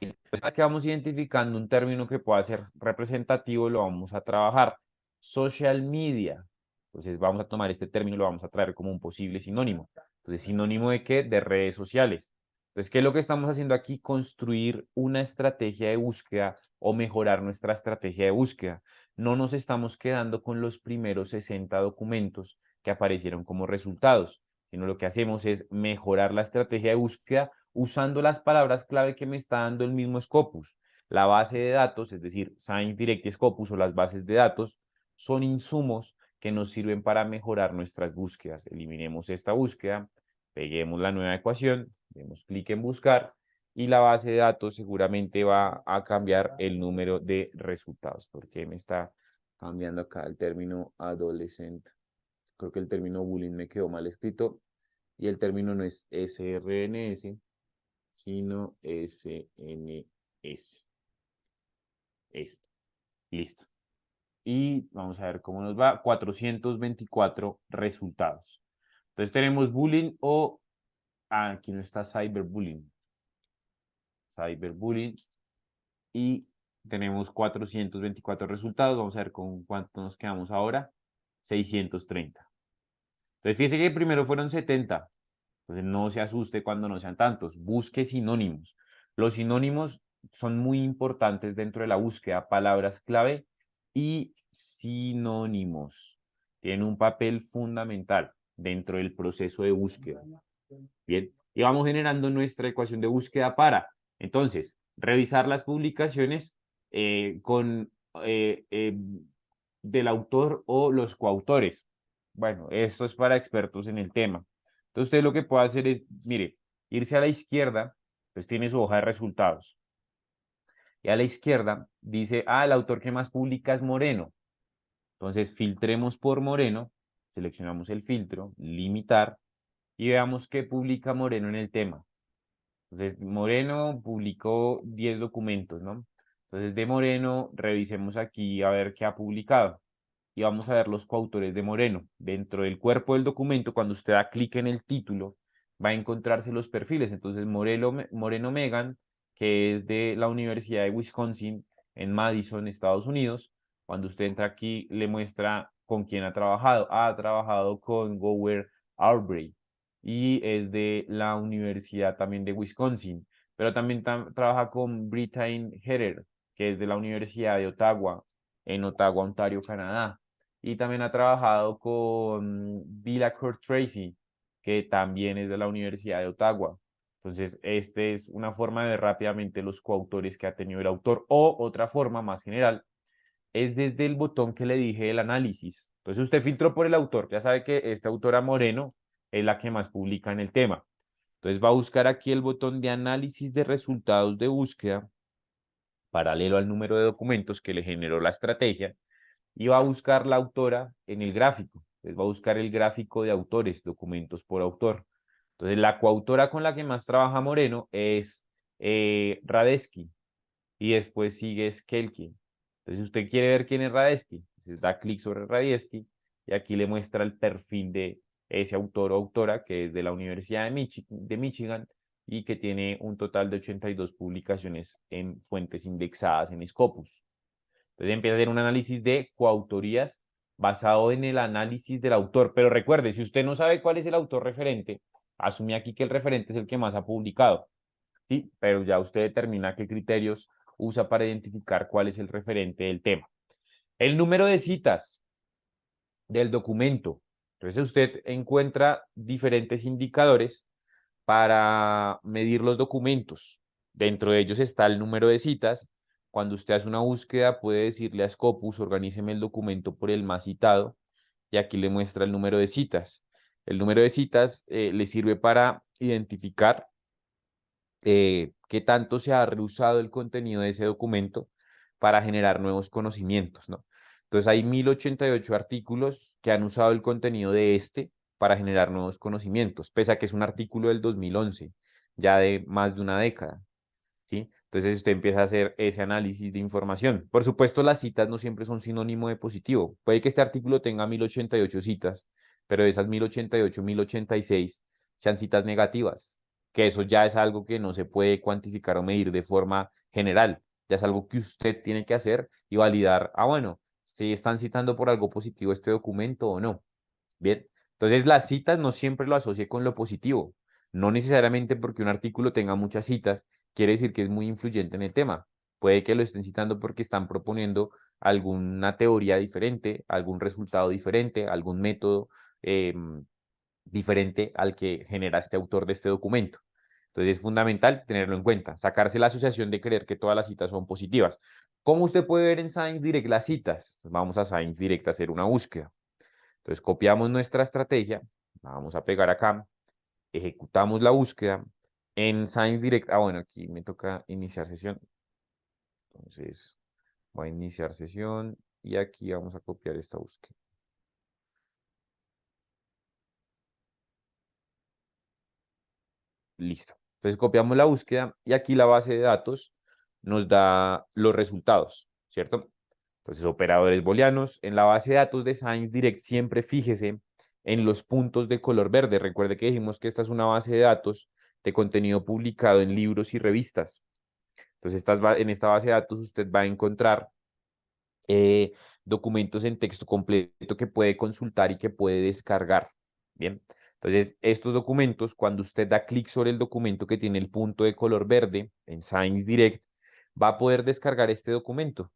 Entonces, que vamos identificando un término que pueda ser representativo, lo vamos a trabajar. Social media. Entonces vamos a tomar este término y lo vamos a traer como un posible sinónimo. Entonces, ¿sinónimo de qué? De redes sociales. Entonces, ¿qué es lo que estamos haciendo aquí? Construir una estrategia de búsqueda o mejorar nuestra estrategia de búsqueda. No nos estamos quedando con los primeros 60 documentos que aparecieron como resultados, sino lo que hacemos es mejorar la estrategia de búsqueda usando las palabras clave que me está dando el mismo Scopus. La base de datos, es decir, ScienceDirect y Scopus o las bases de datos, son insumos que nos sirven para mejorar nuestras búsquedas. Eliminemos esta búsqueda, peguemos la nueva ecuación, demos clic en buscar y la base de datos seguramente va a cambiar el número de resultados. Porque me está cambiando acá el término adolescente? Creo que el término bullying me quedó mal escrito y el término no es SRNS, sino SNS. Esto. Listo. Y vamos a ver cómo nos va. 424 resultados. Entonces tenemos bullying o... aquí no está cyberbullying. Cyberbullying. Y tenemos 424 resultados. Vamos a ver con cuánto nos quedamos ahora. 630. Entonces fíjese que primero fueron 70. Entonces no se asuste cuando no sean tantos. Busque sinónimos. Los sinónimos son muy importantes dentro de la búsqueda. Palabras clave y sinónimos. Tienen un papel fundamental dentro del proceso de búsqueda. Bien. Y vamos generando nuestra ecuación de búsqueda para, entonces, revisar las publicaciones con del autor o los coautores. Bueno, esto es para expertos en el tema. Entonces, usted lo que puede hacer es, mire, irse a la izquierda, pues tiene su hoja de resultados. Y a la izquierda dice, el autor que más publica es Moreno. Entonces filtremos por Moreno, seleccionamos el filtro, limitar, y veamos qué publica Moreno en el tema. Entonces, Moreno publicó 10 documentos, ¿no? Entonces, de Moreno, revisemos aquí a ver qué ha publicado. Y vamos a ver los coautores de Moreno. Dentro del cuerpo del documento, cuando usted da clic en el título, va a encontrarse los perfiles. Entonces, Moreno Megan, que es de la Universidad de Wisconsin en Madison, Estados Unidos. Cuando usted entra aquí, le muestra con quién ha trabajado. Ha trabajado con Gower Aubrey y es de la Universidad también de Wisconsin, pero también trabaja con Britain Heather, que es de la Universidad de Ottawa, en Ottawa, Ontario, Canadá. Y también ha trabajado con Villa Court Tracy, que también es de la Universidad de Ottawa. Entonces, este es una forma de ver rápidamente los coautores que ha tenido el autor. O otra forma más general es desde el botón que le dije del análisis. Entonces usted filtró por el autor, ya sabe que esta autora Moreno es la que más publica en el tema. Entonces va a buscar aquí el botón de análisis de resultados de búsqueda, paralelo al número de documentos que le generó la estrategia, y va a buscar la autora en el gráfico. Entonces va a buscar el gráfico de autores, documentos por autor. Entonces la coautora con la que más trabaja Moreno es Radesky, y después sigue Skelkin. Entonces, usted quiere ver quién es Radesky, entonces da clic sobre Radesky y aquí le muestra el perfil de ese autor o autora que es de la Universidad de Michigan y que tiene un total de 82 publicaciones en fuentes indexadas en Scopus. Entonces empieza a hacer un análisis de coautorías basado en el análisis del autor. Pero recuerde, si usted no sabe cuál es el autor referente, asume aquí que el referente es el que más ha publicado. ¿Sí? Pero ya usted determina qué criterios usa para identificar cuál es el referente del tema. El número de citas del documento. Entonces usted encuentra diferentes indicadores para medir los documentos. Dentro de ellos está el número de citas. Cuando usted hace una búsqueda, puede decirle a Scopus, organíceme el documento por el más citado, y aquí le muestra el número de citas. El número de citas le sirve para identificar qué tanto se ha reusado el contenido de ese documento para generar nuevos conocimientos, ¿no? Entonces hay 1088 artículos que han usado el contenido de este para generar nuevos conocimientos, pese a que es un artículo del 2011, ya de más de una década, ¿sí? Entonces usted empieza a hacer ese análisis de información. Por supuesto, las citas no siempre son sinónimo de positivo. Puede que este artículo tenga 1088 citas, pero de esas 1088, 1086 sean citas negativas, que eso ya es algo que no se puede cuantificar o medir de forma general. Ya es algo que usted tiene que hacer y validar, bueno, si están citando por algo positivo este documento o no. Bien, entonces las citas no siempre lo asocie con lo positivo. No necesariamente porque un artículo tenga muchas citas, quiere decir que es muy influyente en el tema. Puede que lo estén citando porque están proponiendo alguna teoría diferente, algún resultado diferente, algún método diferente al que genera este autor de este documento. Entonces es fundamental tenerlo en cuenta, sacarse la asociación de creer que todas las citas son positivas. ¿Cómo usted puede ver en Science Direct las citas? Pues vamos a Science Direct a hacer una búsqueda. Entonces copiamos nuestra estrategia, la vamos a pegar acá, ejecutamos la búsqueda. En Science Direct, bueno, aquí me toca iniciar sesión. Entonces voy a iniciar sesión y aquí vamos a copiar esta búsqueda. Listo. Entonces copiamos la búsqueda y aquí la base de datos nos da los resultados, ¿cierto? Entonces, operadores booleanos. En la base de datos de Science Direct siempre fíjese en los puntos de color verde. Recuerde que dijimos que esta es una base de datos de contenido publicado en libros y revistas. Entonces, en esta base de datos usted va a encontrar documentos en texto completo que puede consultar y que puede descargar. Bien, entonces estos documentos, cuando usted da clic sobre el documento que tiene el punto de color verde en Science Direct, va a poder descargar este documento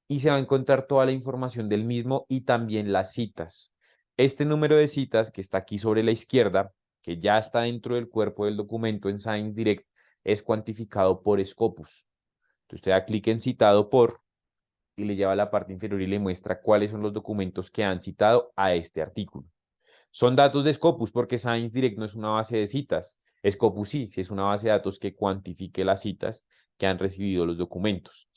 y se va a encontrar toda la información del mismo y también las citas. Este número de citas que está aquí sobre la izquierda, que ya está dentro del cuerpo del documento en Science Direct, es cuantificado por Scopus. Entonces usted da clic en citado por y le lleva a la parte inferior y le muestra cuáles son los documentos que han citado a este artículo. Son datos de Scopus porque Science Direct no es una base de citas, Scopus sí, si es una base de datos que cuantifique las citas que han recibido los documentos.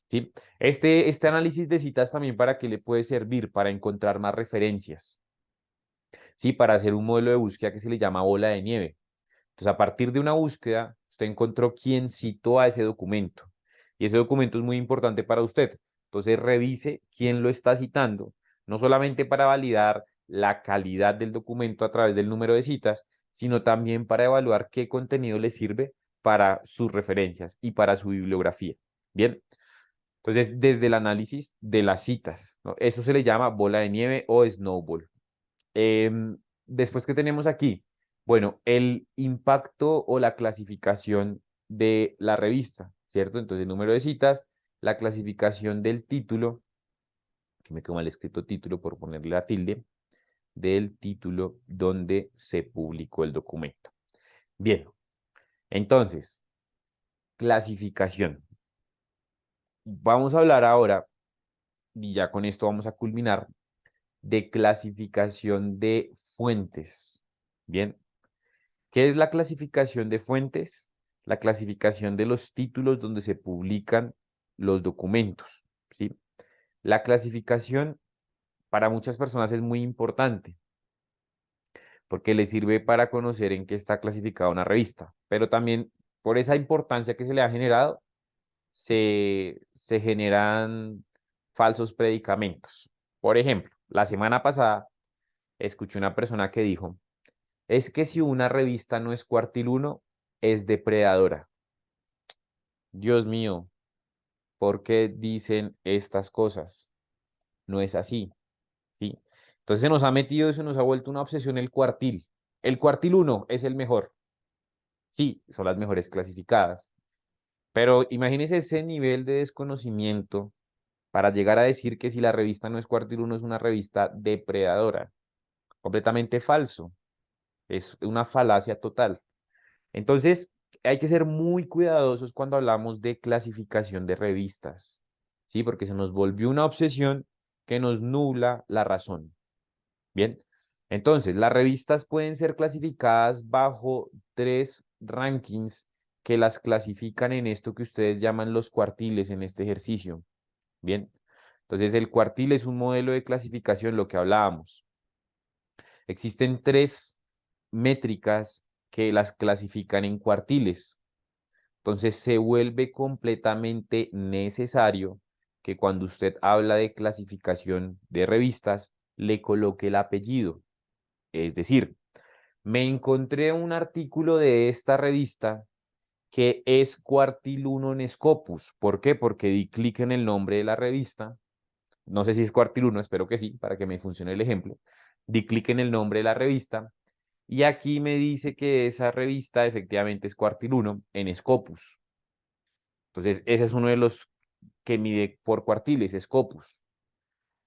¿Sí? Este análisis de citas también para qué le puede servir, para encontrar más referencias, ¿sí? Para hacer un modelo de búsqueda que se le llama bola de nieve. Entonces, a partir de una búsqueda, usted encontró quién citó a ese documento. Y ese documento es muy importante para usted. Entonces, revise quién lo está citando, no solamente para validar la calidad del documento a través del número de citas, sino también para evaluar qué contenido le sirve para sus referencias y para su bibliografía. Bien, entonces, desde el análisis de las citas, ¿no? Eso se le llama bola de nieve o snowball. Después, ¿qué tenemos aquí? Bueno, el impacto o la clasificación de la revista, ¿cierto? Entonces, el número de citas, la clasificación del título, que me quedó mal escrito título por ponerle la tilde, del título donde se publicó el documento. Bien, entonces, clasificación. Vamos a hablar ahora, y ya con esto vamos a culminar, de clasificación de fuentes. Bien, ¿qué es la clasificación de fuentes? La clasificación de los títulos donde se publican los documentos, ¿sí? La clasificación para muchas personas es muy importante porque les sirve para conocer en qué está clasificada una revista, pero también por esa importancia que se le ha generado, se generan falsos predicamentos. Por ejemplo, la semana pasada escuché una persona que dijo, es que si una revista no es cuartil uno, es depredadora. Dios mío, ¿por qué dicen estas cosas? No es así, ¿sí? Entonces se nos ha metido y se nos ha vuelto una obsesión el cuartil. El cuartil uno es el mejor. Sí, son las mejores clasificadas. Pero imagínese ese nivel de desconocimiento para llegar a decir que si la revista no es cuartil uno es una revista depredadora. Completamente falso. Es una falacia total. Entonces, hay que ser muy cuidadosos cuando hablamos de clasificación de revistas, ¿sí? Porque se nos volvió una obsesión que nos nubla la razón. Bien, entonces, las revistas pueden ser clasificadas bajo tres rankings que las clasifican en esto que ustedes llaman los cuartiles en este ejercicio. Bien, entonces el cuartil es un modelo de clasificación, lo que hablábamos. Existen tres métricas que las clasifican en cuartiles. Entonces se vuelve completamente necesario que cuando usted habla de clasificación de revistas, le coloque el apellido. Es decir, me encontré un artículo de esta revista que es cuartil 1 en Scopus. ¿Por qué? Porque di clic en el nombre de la revista. No sé si es cuartil 1, espero que sí, para que me funcione el ejemplo. Di clic en el nombre de la revista y aquí me dice que esa revista efectivamente es cuartil 1 en Scopus. Entonces, ese es uno de los que mide por cuartiles, Scopus.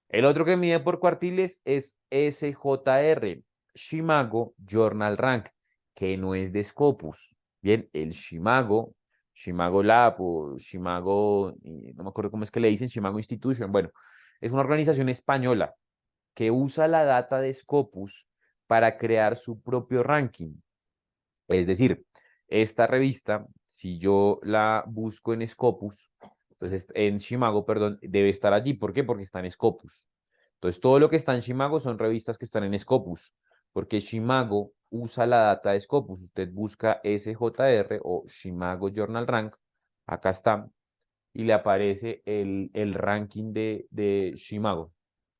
El otro que mide por cuartiles es SJR, Shimago Journal Rank, que no es de Scopus. Bien, el Shimago, Shimago Lab o Shimago, no me acuerdo cómo es que le dicen, Shimago Institution. Bueno, es una organización española que usa la data de Scopus para crear su propio ranking. Es decir, esta revista, si yo la busco en Scopus, entonces en Shimago, perdón, debe estar allí. ¿Por qué? Porque está en Scopus. Entonces, todo lo que está en Shimago son revistas que están en Scopus, porque Shimago usa la data de Scopus. Usted busca SJR o Shimago Journal Rank, acá está, y le aparece el ranking de Shimago,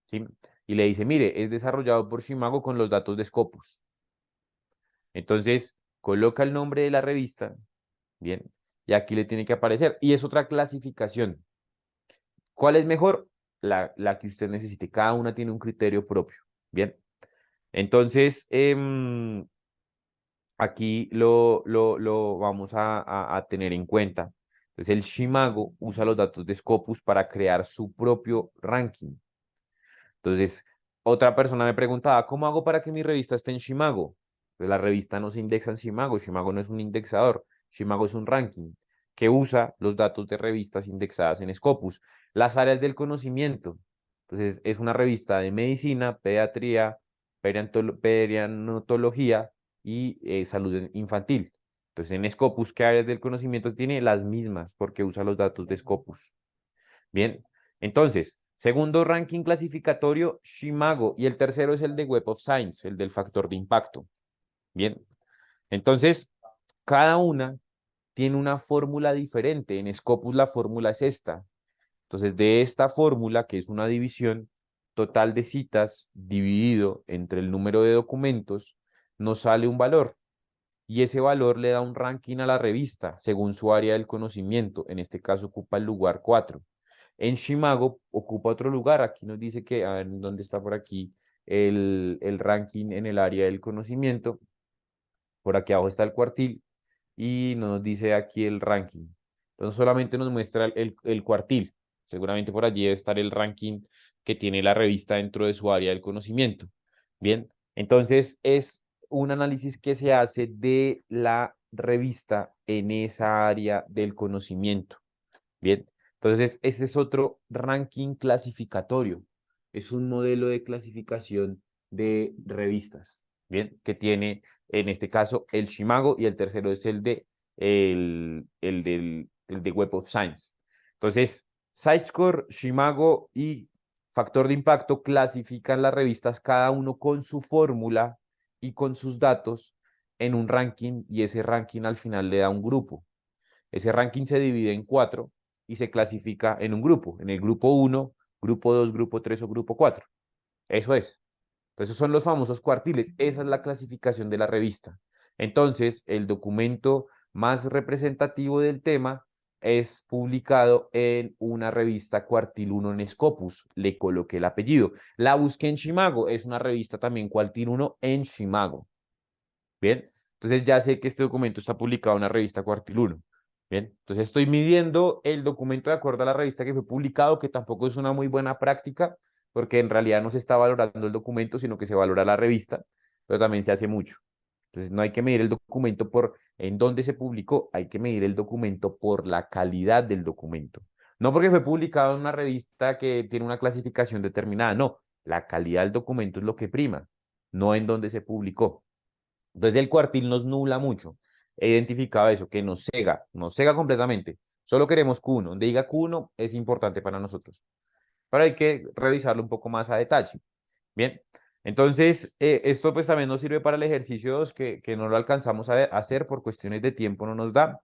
¿sí? Y le dice, mire, es desarrollado por Shimago con los datos de Scopus. Entonces, coloca el nombre de la revista, bien, y aquí le tiene que aparecer. Y es otra clasificación. ¿Cuál es mejor? La que usted necesite. Cada una tiene un criterio propio. Bien. Entonces, aquí lo vamos a tener en cuenta. Entonces, el Shimago usa los datos de Scopus para crear su propio ranking. Entonces, otra persona me preguntaba, ¿cómo hago para que mi revista esté en Shimago? Pues la revista no se indexa en Shimago. Shimago no es un indexador. Shimago es un ranking que usa los datos de revistas indexadas en Scopus. Las áreas del conocimiento. Entonces, es una revista de medicina, pediatría, perianotología y salud infantil. Entonces, en Scopus, ¿qué áreas del conocimiento tiene? Las mismas, porque usa los datos de Scopus. Bien, entonces, segundo ranking clasificatorio, Shimago, y el tercero es el de Web of Science, el del factor de impacto. Bien, entonces, cada una tiene una fórmula diferente. En Scopus la fórmula es esta. Entonces, de esta fórmula, que es una división, total de citas dividido entre el número de documentos, nos sale un valor. Y ese valor le da un ranking a la revista según su área del conocimiento. En este caso ocupa el lugar 4. En Shimago ocupa otro lugar. Aquí nos dice que, a ver, ¿dónde está por aquí el ranking en el área del conocimiento? Por aquí abajo está el cuartil y nos dice aquí el ranking. Entonces solamente nos muestra el cuartil. Seguramente por allí debe estar el ranking que tiene la revista dentro de su área del conocimiento. Bien, entonces es un análisis que se hace de la revista en esa área del conocimiento. Bien, entonces este es otro ranking clasificatorio. Es un modelo de clasificación de revistas. Bien, que tiene en este caso el Shimago y el tercero es el de Web of Science. Entonces, SiteScore, Shimago y Factor de Impacto clasifican las revistas cada uno con su fórmula y con sus datos en un ranking y ese ranking al final le da un grupo. Ese ranking se divide en 4 y se clasifica en un grupo, en el grupo 1, grupo 2, grupo 3 o grupo 4. Eso es. Esos son los famosos cuartiles. Esa es la clasificación de la revista. Entonces, el documento más representativo del tema es publicado en una revista cuartil 1 en Scopus. Le coloqué el apellido. La busqué en Shimago. Es una revista también cuartil 1 en Shimago. Bien. Entonces ya sé que este documento está publicado en una revista cuartil 1. Bien. Entonces estoy midiendo el documento de acuerdo a la revista que fue publicado, que tampoco es una muy buena práctica porque en realidad no se está valorando el documento, sino que se valora la revista, pero también se hace mucho. Entonces no hay que medir el documento por en dónde se publicó, hay que medir el documento por la calidad del documento. No porque fue publicado en una revista que tiene una clasificación determinada, no, la calidad del documento es lo que prima, no en dónde se publicó. Entonces el cuartil nos nubla mucho. He identificado eso, que nos cega completamente. Solo queremos Q1. Donde diga Q1 es importante para nosotros, pero hay que revisarlo un poco más a detalle. Bien, entonces esto pues también nos sirve para el ejercicio 2 que no lo alcanzamos a hacer por cuestiones de tiempo, no nos da.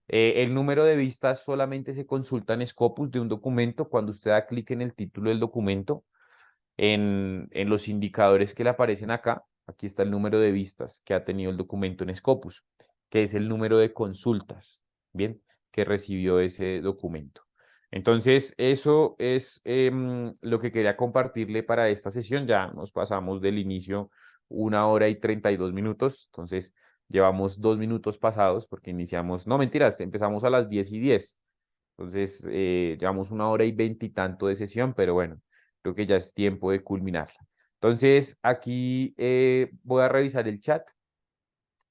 El número de vistas solamente se consulta en Scopus de un documento cuando usted da clic en el título del documento, en los indicadores que le aparecen acá. Aquí está el número de vistas que ha tenido el documento en Scopus, que es el número de consultas, bien, que recibió ese documento. Entonces, eso es lo que quería compartirle para esta sesión. Ya nos pasamos del inicio 1 hora y 32 minutos. Entonces, llevamos 2 minutos pasados porque iniciamos, no mentiras, empezamos a las 10:10. Entonces, llevamos 1 hora y 20 y tanto de sesión, pero bueno, creo que ya es tiempo de culminarla. Entonces, aquí voy a revisar el chat